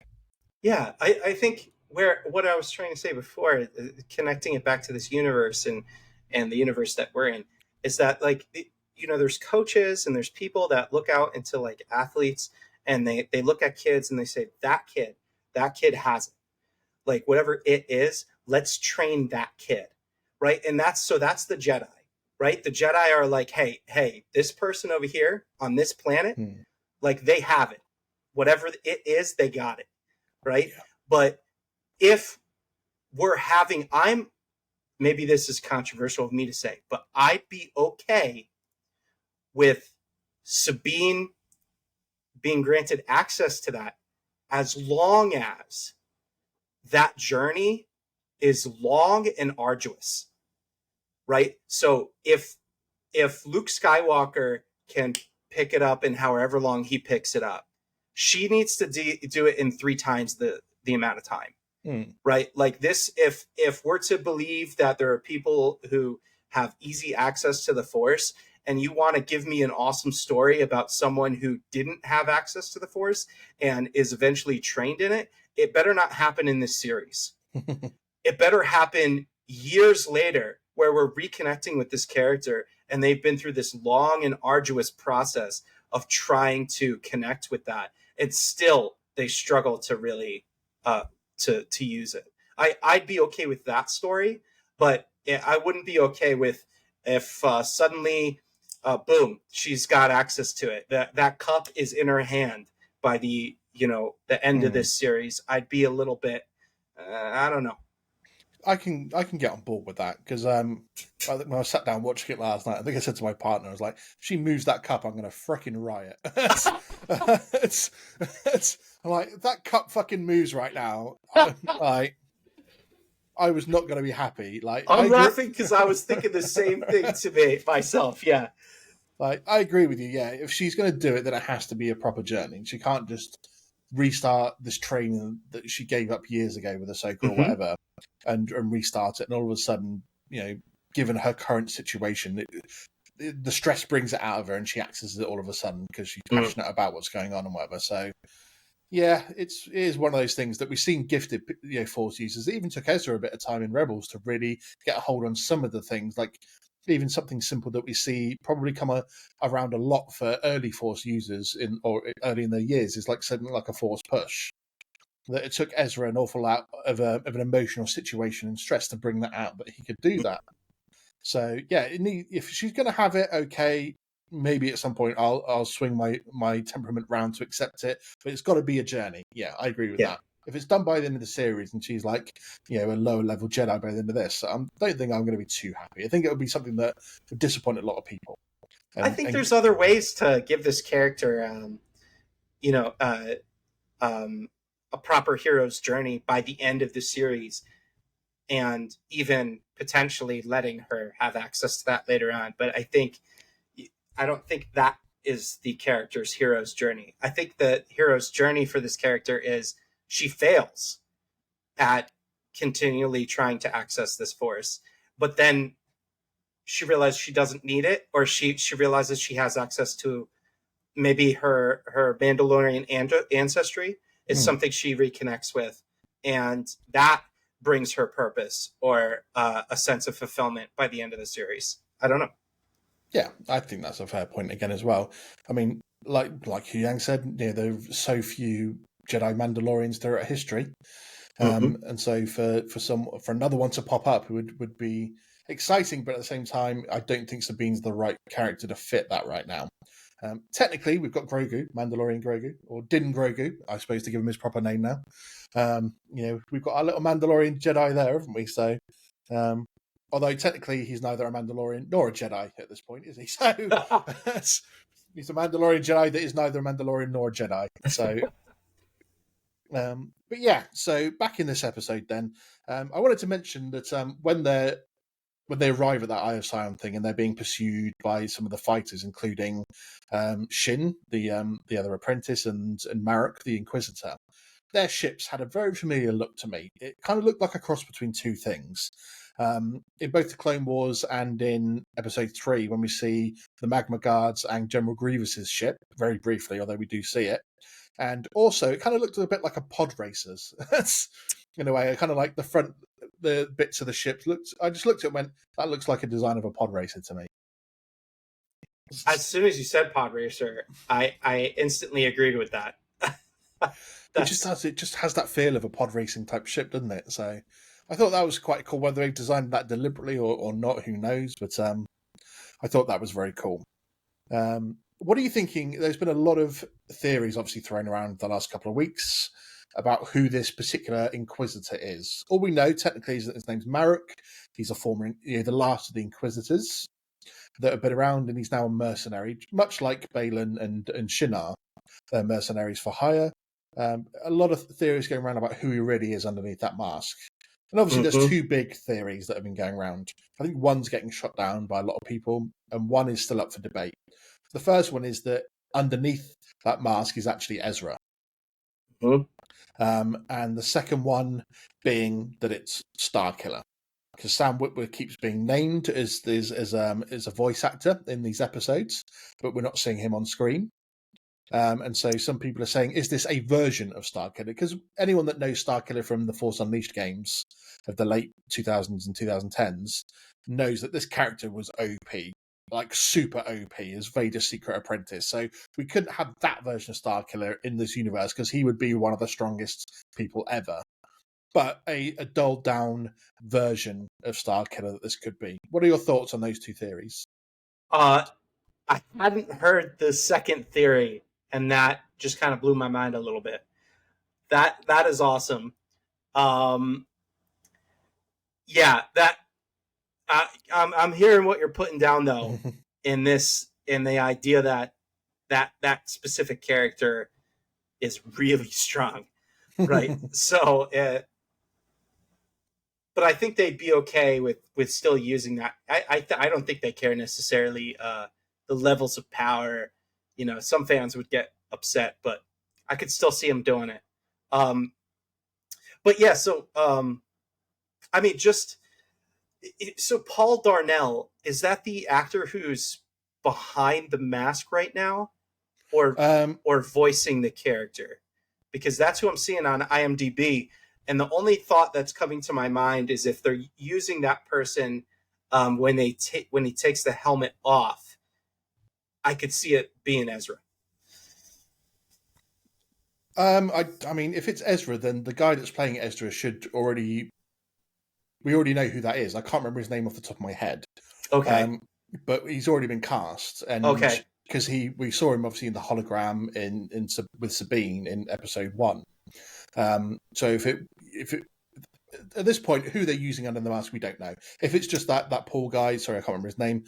Yeah, I think what I was trying to say before, connecting it back to this universe and the universe that we're in, is that like there's coaches and there's people that look out into like athletes, and they look at kids and they say that kid has it, like whatever it is, let's train that kid, right? And that's the Jedi, right? The Jedi are like, hey, this person over here on this planet, Hmm. like they have it, whatever it is, they got it, right? Yeah. But if I'm maybe this is controversial of me to say, but I'd be okay with Sabine being granted access to that as long as that journey is long and arduous, right? So if Luke Skywalker can pick it up in however long he picks it up, she needs to do it in 3 times the amount of time. Right, like this, if we're to believe that there are people who have easy access to the Force, and you want to give me an awesome story about someone who didn't have access to the Force and is eventually trained in it, it better not happen in this series. It better happen years later, where we're reconnecting with this character and they've been through this long and arduous process of trying to connect with that, and still they struggle to really to use it. I'd be okay with that story, but I wouldn't be okay with if suddenly, boom, she's got access to it. That cup is in her hand by the end of this series. I'd be a little bit, I don't know. I can get on board with that, because when I sat down watching it last night, I think I said to my partner, I was like, if she moves that cup, I'm going to freaking riot. I'm like, if that cup fucking moves right now, I was not going to be happy. Like, I I'm agree. laughing because I was thinking the same thing to me myself. Yeah, Like, I agree with you. Yeah, if she's going to do it, then it has to be a proper journey. She can't just restart this training that she gave up years ago with Ahsoka or whatever, and restart it. And all of a sudden, given her current situation, the stress brings it out of her, and she accesses it all of a sudden because she's passionate about what's going on and whatever. So yeah, it is one of those things that we've seen gifted, Force users. It even took Ezra a bit of time in Rebels to really get a hold on some of the things, like even something simple that we see probably come around a lot for early Force users or early in their years is like something like a Force push. That it took Ezra an awful lot of an emotional situation and stress to bring that out, but he could do that. So yeah, if she's going to have it, okay, maybe at some point I'll swing my temperament round to accept it, but it's got to be a journey. Yeah, I agree with that. If it's done by the end of the series and she's like, a lower level Jedi by the end of this, I don't think I'm going to be too happy. I think it would be something that would disappoint a lot of people. I think there's other ways to give this character, a proper hero's journey by the end of the series, and even potentially letting her have access to that later on. But I don't think that is the character's hero's journey. I think the hero's journey for this character is she fails at continually trying to access this force, but then she realizes she doesn't need it, or she realizes she has access to maybe her Mandalorian ancestry is something she reconnects with, and that brings her purpose or a sense of fulfillment by the end of the series. I don't know. Yeah, I think that's a fair point again as well. I mean, like Hu Yang said, there are so few Jedi Mandalorians throughout history, and so for another one to pop up would be exciting. But at the same time, I don't think Sabine's the right character to fit that right now. Technically, we've got Grogu, Mandalorian Grogu, or Din Grogu, I suppose, to give him his proper name now. We've got our little Mandalorian Jedi there, haven't we? So, although technically he's neither a Mandalorian nor a Jedi at this point, is he? So, he's a Mandalorian Jedi that is neither a Mandalorian nor a Jedi. So, but yeah, so back in this episode then, I wanted to mention that when they arrive at that Eye of Sion thing and they're being pursued by some of the fighters, including Shin, the other apprentice, and Marek, the Inquisitor, their ships had a very familiar look to me. It kind of looked like a cross between two things. In both the Clone Wars and in Episode 3, when we see the Magma Guards and General Grievous's ship, very briefly, although we do see it. And also, it kind of looked a bit like a pod racers. In a way, kind of like the bits of the ship I just looked at it and went, that looks like a design of a pod racer to me. As soon as you said pod racer, I instantly agreed with that. It just has that feel of a pod racing type ship, doesn't it? So I thought that was quite cool. Whether they designed that deliberately or not, who knows? But I thought that was very cool. What are you thinking? There's been a lot of theories obviously thrown around the last couple of weeks about who this particular Inquisitor is. All we know technically is that his name's Marek. He's a former, the last of the Inquisitors that have been around, and he's now a mercenary, much like Balin and Shinar. They're mercenaries for hire. A lot of theories going around about who he really is underneath that mask. And obviously there's two big theories that have been going around. I think one's getting shot down by a lot of people, and one is still up for debate. The first one is that underneath that mask is actually Ezra. And the second one being that it's Starkiller. Because Sam Witwer keeps being named as a voice actor in these episodes, but we're not seeing him on screen. And so some people are saying, is this a version of Starkiller? Because anyone that knows Starkiller from the Force Unleashed games of the late 2000s and 2010s knows that this character was OP, like super OP, as Vader's secret apprentice. So we couldn't have that version of Starkiller in this universe because he would be one of the strongest people ever. But a dulled down version of Starkiller that this could be. What are your thoughts on those two theories? I hadn't heard the second theory, and that just kind of blew my mind a little bit. That is awesome. Yeah, that I'm hearing what you're putting down though in the idea that specific character is really strong, right? So, but I think they'd be okay with still using that. I don't think they care necessarily the levels of power. Some fans would get upset, but I could still see them doing it. But yeah, so I mean, so Paul Darnell, is that the actor who's behind the mask right now, or voicing the character? Because that's who I'm seeing on IMDb. And the only thought that's coming to my mind is if they're using that person when he takes the helmet off, I could see it being Ezra. I mean, if it's Ezra, then the guy that's playing Ezra we already know who that is. I can't remember his name off the top of my head. Okay. But he's already been cast, and Okay. because we saw him obviously in the hologram with Sabine in episode 1. So if it at this point, who they're using under the mask, we don't know. If it's just that poor guy, sorry, I can't remember his name.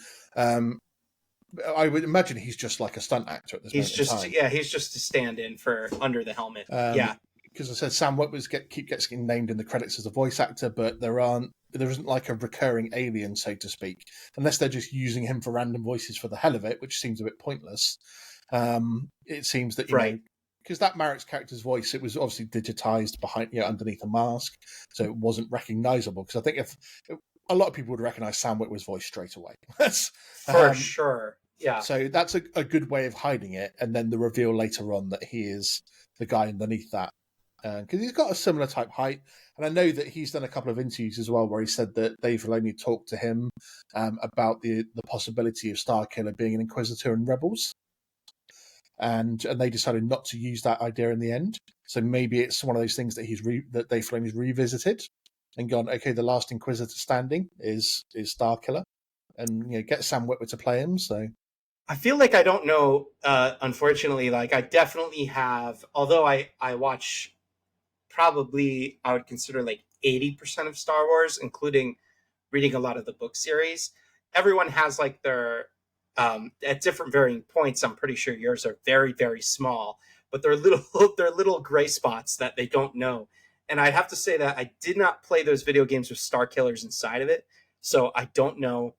I would imagine he's just like a stunt actor at this moment in time. He's just a stand-in for under the helmet. Because I said Sam Witwer gets getting named in the credits as a voice actor, but there isn't like a recurring alien, so to speak, unless they're just using him for random voices for the hell of it, which seems a bit pointless. It seems that you know, because that Marek's character's voice, it was obviously digitized behind, underneath a mask, so it wasn't recognizable. Because I think if a lot of people would recognize Sam Witwer's voice straight away. For sure. Yeah. So that's a good way of hiding it, and then the reveal later on that he is the guy underneath that, because he's got a similar type height. And I know that he's done a couple of interviews as well where he said that Dave Filoni talked to him about the possibility of Starkiller being an Inquisitor in Rebels, and they decided not to use that idea in the end. So maybe it's one of those things that that Dave Filoni's revisited and gone, okay, the last Inquisitor standing is Starkiller, and get Sam Witwer to play him. So I feel like I don't know. Unfortunately, like I definitely have. Although I watch probably I would consider like 80% of Star Wars, including reading a lot of the book series. Everyone has like their at different varying points. I'm pretty sure yours are very, very small, but they're little gray spots that they don't know. And I'd have to say that I did not play those video games with Star Killers inside of it, so I don't know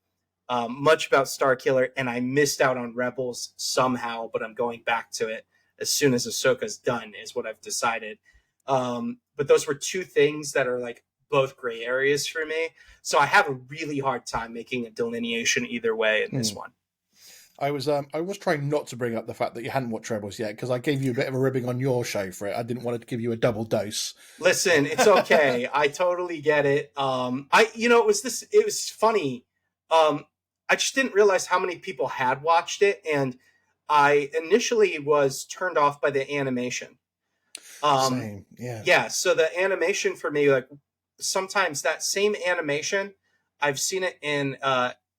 much about Starkiller, and I missed out on Rebels somehow, but I'm going back to it as soon as Ahsoka's done, is what I've decided. But those were two things that are like both gray areas for me. So I have a really hard time making a delineation either way in this one. I was trying not to bring up the fact that you hadn't watched Rebels yet, because I gave you a bit of a ribbing on your show for it. I didn't want to give you a double dose. Listen, it's okay. I totally get it. It was funny. I just didn't realize how many people had watched it, and I initially was turned off by the animation. Same, yeah. Yeah, so the animation for me, like sometimes that same animation, I've seen it in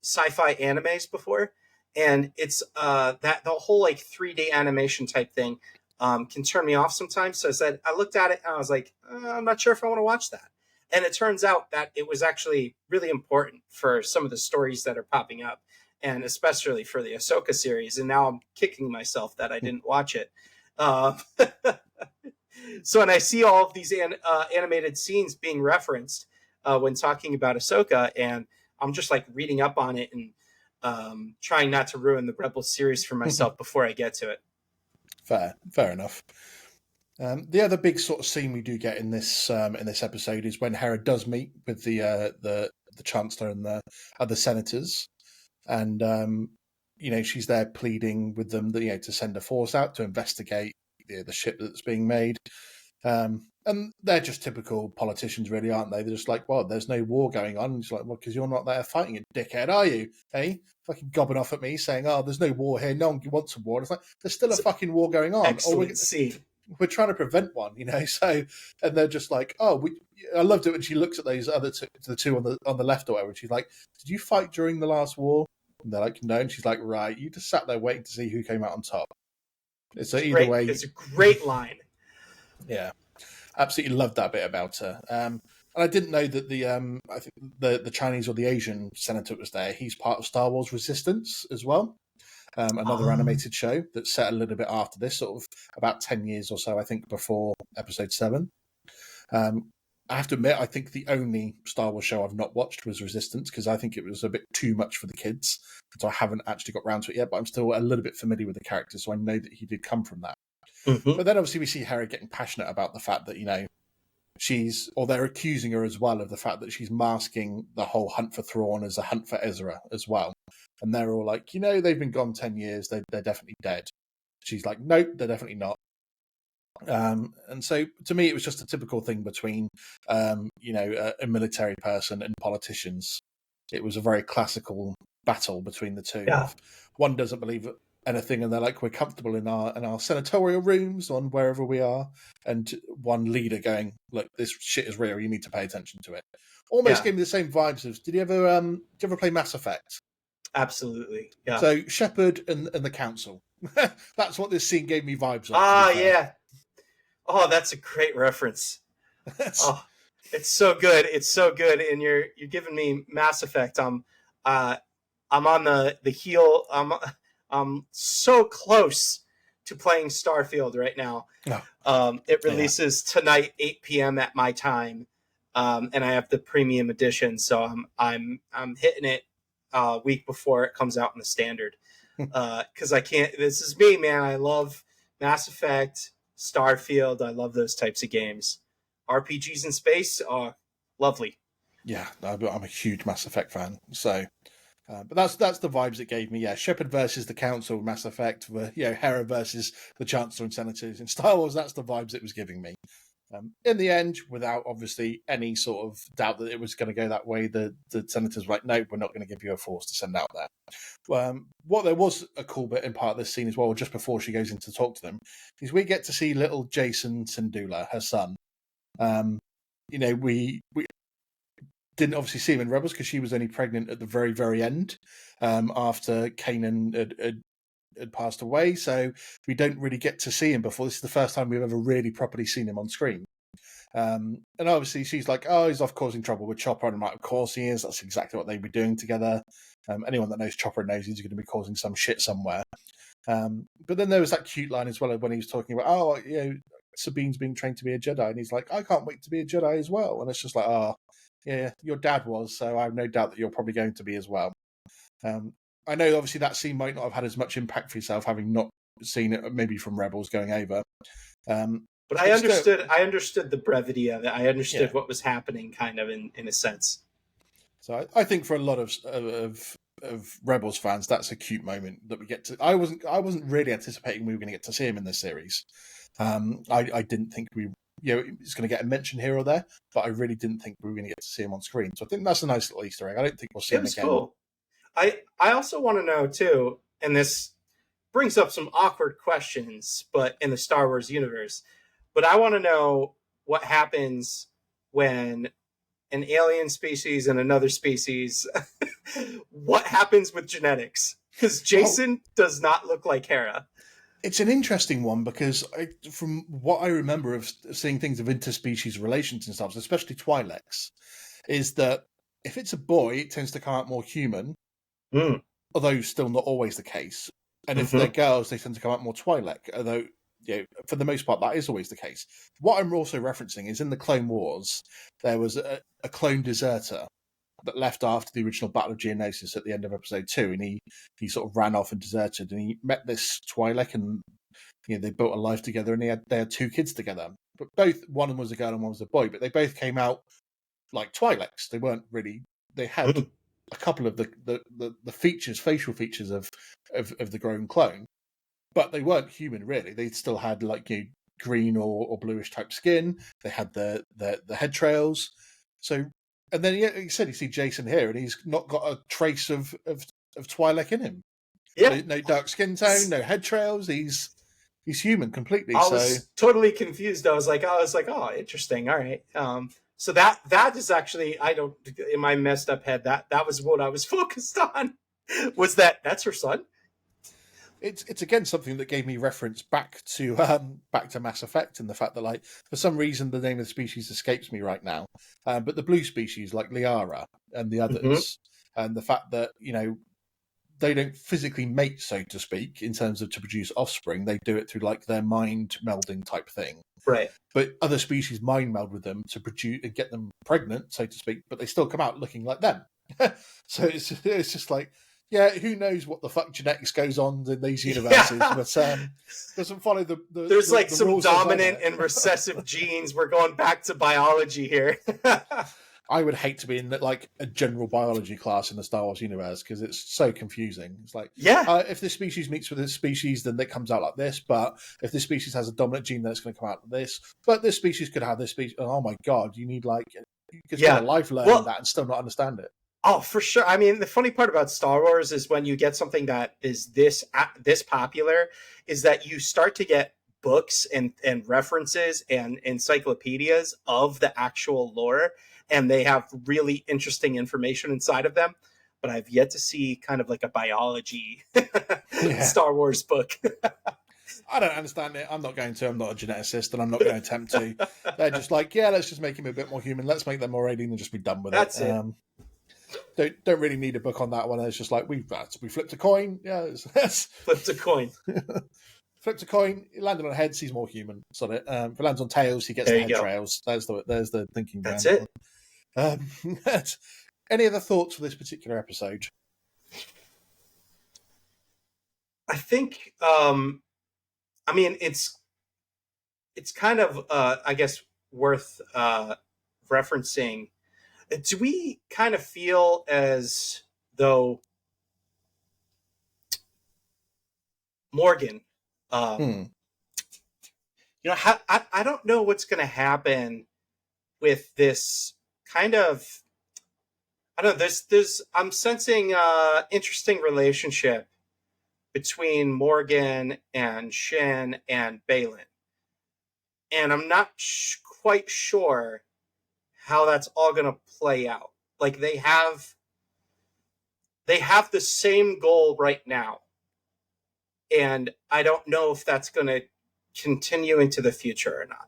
sci-fi animes before, and it's that the whole like 3D animation type thing can turn me off sometimes. So I looked at it and I was like, I'm not sure if I want to watch that. And it turns out that it was actually really important for some of the stories that are popping up, and especially for the Ahsoka series. And now I'm kicking myself that I didn't watch it. So when I see all of these animated scenes being referenced when talking about Ahsoka, and I'm just like reading up on it and trying not to ruin the Rebel series for myself before I get to it. Fair enough. The other big sort of scene we do get in this episode is when Hera does meet with the Chancellor and the other senators, and she's there pleading with them that to send a force out to investigate the ship that's being made, and they're just typical politicians, really, aren't they? They're just like, well, there's no war going on. And it's like, well, because you're not there fighting it, dickhead, are you? Hey, fucking gobbing off at me saying, oh, there's no war here. No one wants a war. And it's like, there's still a fucking war going on. Excellent scene. We're trying to prevent one, so, and they're just like, oh, I loved it when she looks at those other the two on the left or whatever, and she's like, did you fight during the last war? And they're like, no. And she's like, right, you just sat there waiting to see who came out on top. So either way, it's a great line. Yeah, absolutely loved that bit about her. And I didn't know that I think the Chinese or the Asian senator was there. He's part of Star Wars Resistance as well. Another animated show that's set a little bit after this, sort of about 10 years or so, I think, before episode 7. I have to admit, I think the only Star Wars show I've not watched was Resistance, because I think it was a bit too much for the kids. So I haven't actually got round to it yet, but I'm still a little bit familiar with the character, so I know that he did come from that. Mm-hmm. But then obviously we see Hera getting passionate about the fact that, they're accusing her as well of the fact that she's masking the whole hunt for Thrawn as a hunt for Ezra as well. And they're all like, they've been gone 10 years. They're definitely dead. She's like, nope, they're definitely not. And so to me, it was just a typical thing between, a military person and politicians. It was a very classical battle between the two. Yeah. One doesn't believe anything, and they're like, we're comfortable in our senatorial rooms on wherever we are, and one leader going, look, this shit is real. You need to pay attention to it. Almost gave me the same vibes of. Did you ever play Mass Effect? Absolutely. Yeah. So Shepard and the Council. That's what this scene gave me vibes of. Yeah. Oh, that's a great reference. Oh, it's so good. It's so good. And you're giving me Mass Effect. I'm on the heel. I'm so close to playing Starfield right now. Oh. It releases tonight, 8 p.m. at my time, and I have the premium edition. So I'm hitting it a week before it comes out in the standard. Because I can't. This is me, man. I love Mass Effect, Starfield. I love those types of games. RPGs in space are lovely. Yeah, I'm a huge Mass Effect fan. So, but that's the vibes it gave me. Yeah, Shepard versus the Council, Mass Effect. Hera versus the Chancellor and Senators in Star Wars. That's the vibes it was giving me. In the end, without obviously any sort of doubt that it was going to go that way, the Senators were like, no, we're not going to give you a force to send out there. What there was a cool bit in part of this scene as well, just before she goes in to talk to them, is we get to see little Jason Syndulla, her son. We didn't obviously see him in Rebels because she was only pregnant at the very, very end, after Kanan had passed away, so we don't really get to see him before. This is the first time we've ever really properly seen him on screen. And obviously she's like, oh, he's off causing trouble with Chopper, and I'm like, of course he is. That's exactly what they'd be doing together. Anyone that knows Chopper knows he's going to be causing some shit somewhere. But then there was that cute line as well when he was talking about, Sabine's being trained to be a Jedi, and he's like, I can't wait to be a Jedi as well. And it's just like, oh, yeah, your dad was, so I have no doubt that you're probably going to be as well. I know obviously that scene might not have had as much impact for yourself, having not seen it maybe from Rebels going over. But I understood the brevity of it. I understood what was happening kind of in a sense. So I think for a lot of Rebels fans, that's a cute moment that we get to. I wasn't really anticipating we were going to get to see him in this series. I didn't think it's going to get a mention here or there, but I really didn't think we were going to get to see him on screen. So I think that's a nice little Easter egg. I don't think we'll see him again. Cool. I also want to know too, and this brings up some awkward questions, but in the Star Wars universe, but I want to know what happens when an alien species and another species, what happens with genetics? Because Jason does not look like Hera. It's an interesting one because from what I remember of seeing things of interspecies relations and stuff, especially Twi'leks, is that if it's a boy, it tends to come out more human, although still not always the case. And if they're girls, they tend to come out more Twi'lek, although for the most part, that is always the case. What I'm also referencing is in the Clone Wars, there was a clone deserter that left after the original Battle of Geonosis at the end of Episode 2, and he sort of ran off and deserted, and he met this Twi'lek, and they built a life together, and they had 2 kids together. But one was a girl and one was a boy, but they both came out like Twi'leks. They weren't really. They had a couple of the features, facial features of the grown clone, but they weren't human really. They still had green or bluish type skin. They had the head trails. So, and then he said you see Jason here, and he's not got a trace of Twi'lek in him. Yeah, no dark skin tone, no head trails. He's human completely. I was totally confused. I was like, oh, interesting. All right. So that is actually, in my messed up head, that was what I was focused on. Was that's her son? It's again something that gave me reference back to Mass Effect, and the fact that for some reason the name of the species escapes me right now, but the blue species like Liara and the others, and the fact that they don't physically mate, so to speak, in terms of to produce offspring. They do it through their mind melding type thing, right? But other species mind meld with them to produce and get them pregnant, so to speak, but they still come out looking like them. So it's just Yeah, who knows what the fuck genetics goes on in these universes, Yeah. but doesn't follow There's like the some rules as I know dominant it. and recessive genes. We're going back to biology here. I would hate to be in like a general biology class in the Star Wars universe because it's so confusing. It's like, Yeah. if this species meets with this species, then it comes out like this. But if this species has a dominant gene, then it's going to come out like this. But this species could have this species. Oh my god, you need like you could spend Yeah. a life learning Well, that and still not understand it. oh, for sure. I mean, the funny part about Star Wars is when you get something that is this popular, is that you start to get books and references and encyclopedias of the actual lore, and they have really interesting information inside of them. But I've yet to see kind of like a biology Yeah. Star Wars book. I don't understand it. I'm not going to. I'm not a geneticist, and I'm not going to attempt to. They're just like, yeah, let's just make him a bit more human. Let's make them more alien and just be done with That's it. Don't really need a book on that one. It's just like we flipped a coin. Yeah, it's Flipped a coin. flipped a coin. It landed on heads. He's more human. So if it lands on tails, he gets There the you head go. trails. There's the thinking. That's behind it. it. Any other thoughts for this particular episode? I think. I mean, it's kind of I guess worth referencing. Do we kind of feel as though Morgan, you know, I don't know what's going to happen with this kind of, I don't know, I'm sensing interesting relationship between Morgan and Shin and Balin. And I'm not quite sure how that's all going to play out. Like they have the same goal right now. And I don't know if that's going to continue into the future or not.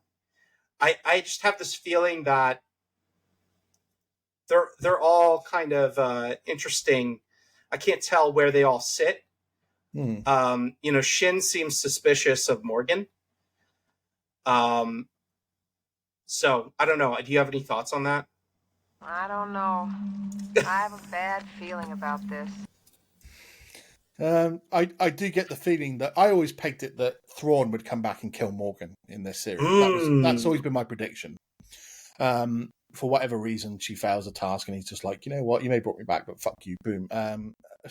I just have this feeling that they're all kind of interesting. I can't tell where they all sit. You know, Shin seems suspicious of Morgan. So I don't know. Do you have any thoughts on that? I don't know. I have a bad feeling about this. I do get the feeling that I always pegged it that Thrawn would come back and kill Morgan in this series. That's always been my prediction. For whatever reason, she fails a task, and he's just like, you know what, you may have brought me back, but fuck you, boom.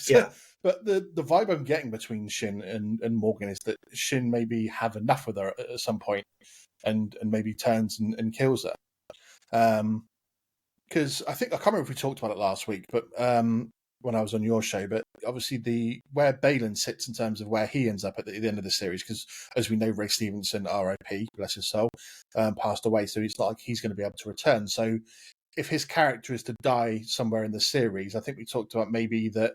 Yeah. But the vibe I'm getting between Shin and Morgan is that Shin maybe have enough with her at some point, and maybe turns and kills her. Because I can't remember if we talked about it last week, but when I was on your show, but obviously where Balin sits in terms of where he ends up at the end of the series, because as we know, Ray Stevenson, R.I.P., bless his soul, passed away, so it's not like he's going to be able to return. So if his character is to die somewhere in the series, I think we talked about maybe that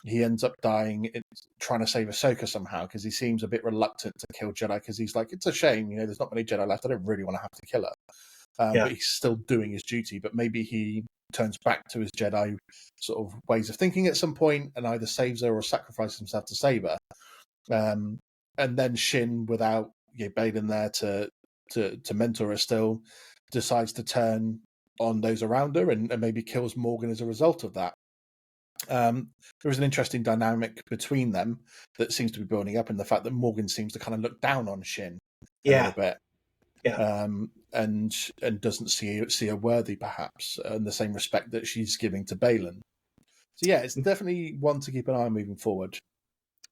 he ends up dying trying to save Ahsoka somehow, because he seems a bit reluctant to kill Jedi, because he's like, it's a shame, you know, there's not many Jedi left, I don't really want to have to kill her. But he's still doing his duty, but maybe he turns back to his Jedi sort of ways of thinking at some point and either saves her or sacrifices himself to save her. And then Shin, without Balin there to mentor her still, decides to turn on those around her and maybe kills Morgan as a result of that. There is an interesting dynamic between them that seems to be building up in the fact that Morgan seems to kind of look down on Shin a little bit. Yeah. And doesn't see her worthy, perhaps, in the same respect that she's giving to Balin. So yeah, it's definitely one to keep an eye on moving forward.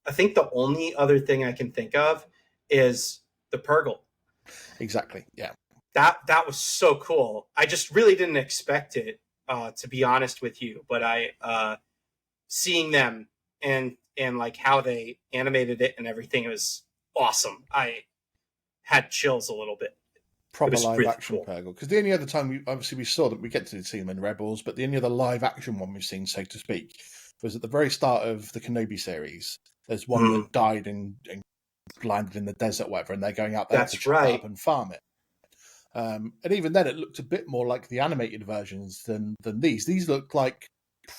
I think the only other thing I can think of is the Purgle. Exactly. Yeah. That was so cool. I just really didn't expect it, to be honest with you. But seeing them and like how they animated it and everything, it was awesome. I had chills a little bit. Proper live really action cool. Purgle. Because the only other time we saw that, we get to see them in Rebels, but the only other live action one we've seen, so to speak, was at the very start of the Kenobi series. There's one that died and landed in the desert, or whatever, and they're going out there to chop it up and farm it. And even then, it looked a bit more like the animated versions than these. These looked like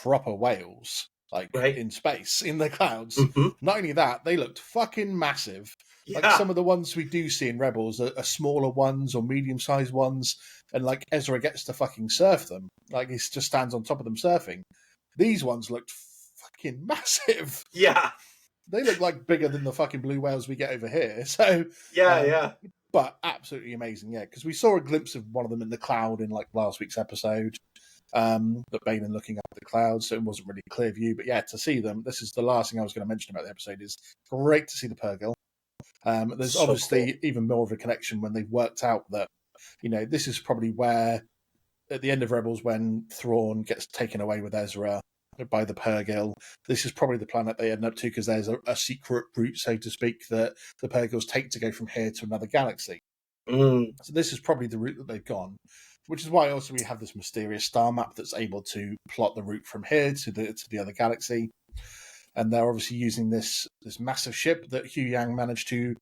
proper whales, like in space, in the clouds. Not only that, they looked fucking massive. Yeah. Like some of the ones we do see in Rebels are smaller ones or medium-sized ones, and like Ezra gets to fucking surf them. Like he just stands on top of them surfing. These ones looked fucking massive. Yeah. They look like bigger than the fucking blue whales we get over here. So Yeah. but absolutely amazing, yeah. Because we saw a glimpse of one of them in the cloud in like last week's episode. That Balin looking up at the clouds, so it wasn't really a clear view. But yeah, to see them, this is the last thing I was going to mention about the episode. Is great to see the Pergil. There's So obviously cool. even more of a connection when they've worked out that, you know, this is probably where at the end of Rebels, when Thrawn gets taken away with Ezra by the Pergil, this is probably the planet they end up to, because there's a secret route, so to speak, that the Pergils take to go from here to another galaxy. So this is probably the route that they've gone, which is why also we have this mysterious star map that's able to plot the route from here to the other galaxy. And they're obviously using this massive ship that Hu Yang managed to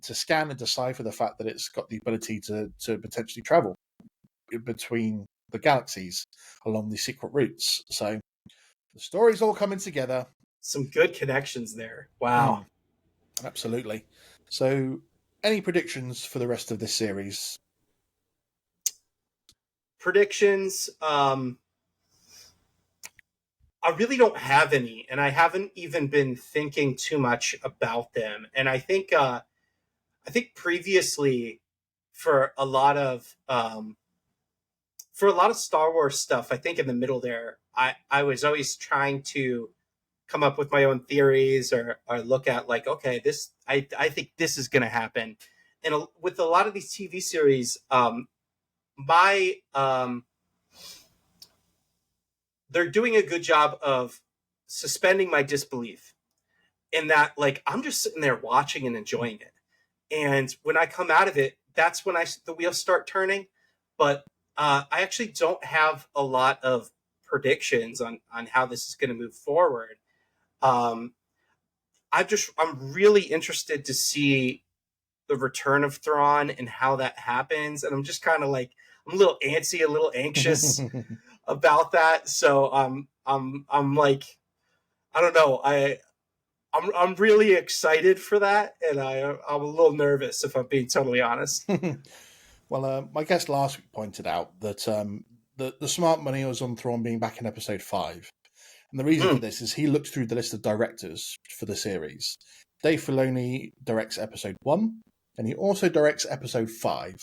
scan and decipher the fact that it's got the ability to potentially travel between the galaxies along these secret routes. So the story's all coming together. Some good connections there. Wow. Absolutely. So any predictions for the rest of this series? Predictions. I really don't have any, and I haven't even been thinking too much about them. And I think previously, for a lot of Star Wars stuff, I think in the middle there, I was always trying to come up with my own theories, or look at like, okay, this I think this is going to happen. And with a lot of these TV series, my they're doing a good job of suspending my disbelief, in that, like, I'm just sitting there watching and enjoying it. And when I come out of it, that's when the wheels start turning. But I actually don't have a lot of predictions on how this is going to move forward. I'm really interested to see the return of Thrawn and how that happens. And I'm just kind of like, I'm a little antsy, a little anxious about that. So I'm like, I don't know. I'm really excited for that, and I'm a little nervous, if I'm being totally honest. Well, my guest last week pointed out that the smart money was on Thrawn being back in episode 5. And the reason for this is he looked through the list of directors for the series. Dave Filoni directs episode 1, and he also directs episode 5.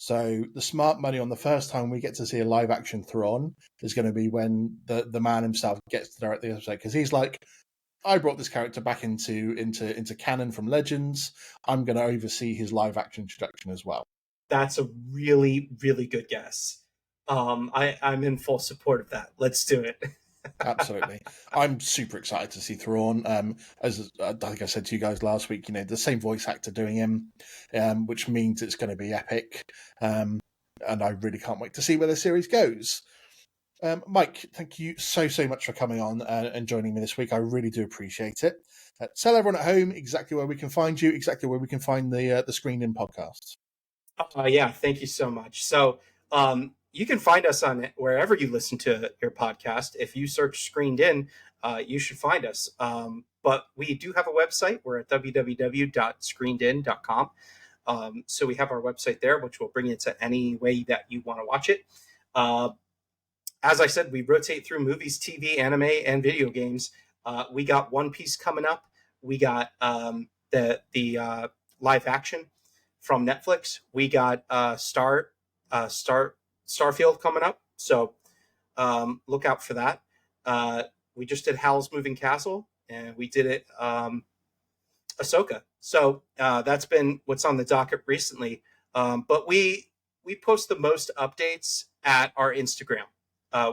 So the smart money on the first time we get to see a live action Thrawn is going to be when the man himself gets to direct the episode, because he's like, I brought this character back into canon from Legends. I'm going to oversee his live action introduction as well. That's a really, really good guess. I'm in full support of that. Let's do it. Absolutely. I'm super excited to see Thrawn. As I think I said to you guys last week, you know, the same voice actor doing him, which means it's going to be epic. And I really can't wait to see where the series goes. Mike, thank you so much for coming on and joining me this week. I really do appreciate it. Tell everyone at home exactly where we can find you, exactly where we can find the Screened In podcast. Yeah, thank you so much. So you can find us on wherever you listen to your podcast. If you search Screened In, you should find us. But we do have a website. We're at www.screenedin.com. So we have our website there, which will bring you to any way that you want to watch it. As I said, we rotate through movies, TV, anime, and video games. We got One Piece coming up. We got the live action from Netflix. We got Starfield coming up. So look out for that. We just did Howl's Moving Castle, and we did it Ahsoka. So that's been what's on the docket recently. But we post the most updates at our Instagram,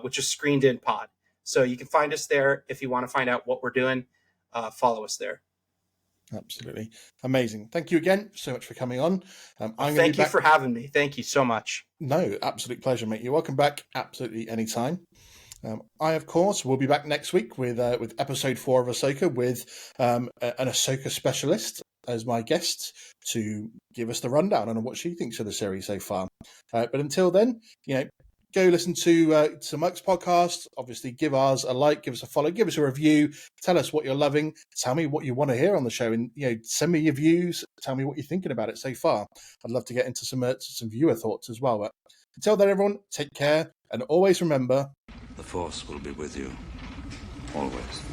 which is Screened In Pod. So you can find us there if you want to find out what we're doing. Follow us there. Absolutely. Amazing. Thank you again so much for coming on. Thank you for having me. Thank you so much. No, absolute pleasure, mate. You're welcome back absolutely anytime. I, of course, will be back next week with episode 4 of Ahsoka with an Ahsoka specialist as my guest to give us the rundown on what she thinks of the series so far. But until then, you know, go listen to Mike's podcast. Obviously, give ours a like, give us a follow, give us a review. Tell us what you're loving. Tell me what you want to hear on the show, and you know, send me your views. Tell me what you're thinking about it so far. I'd love to get into some viewer thoughts as well. But until then, everyone, take care, and always remember: the Force will be with you always.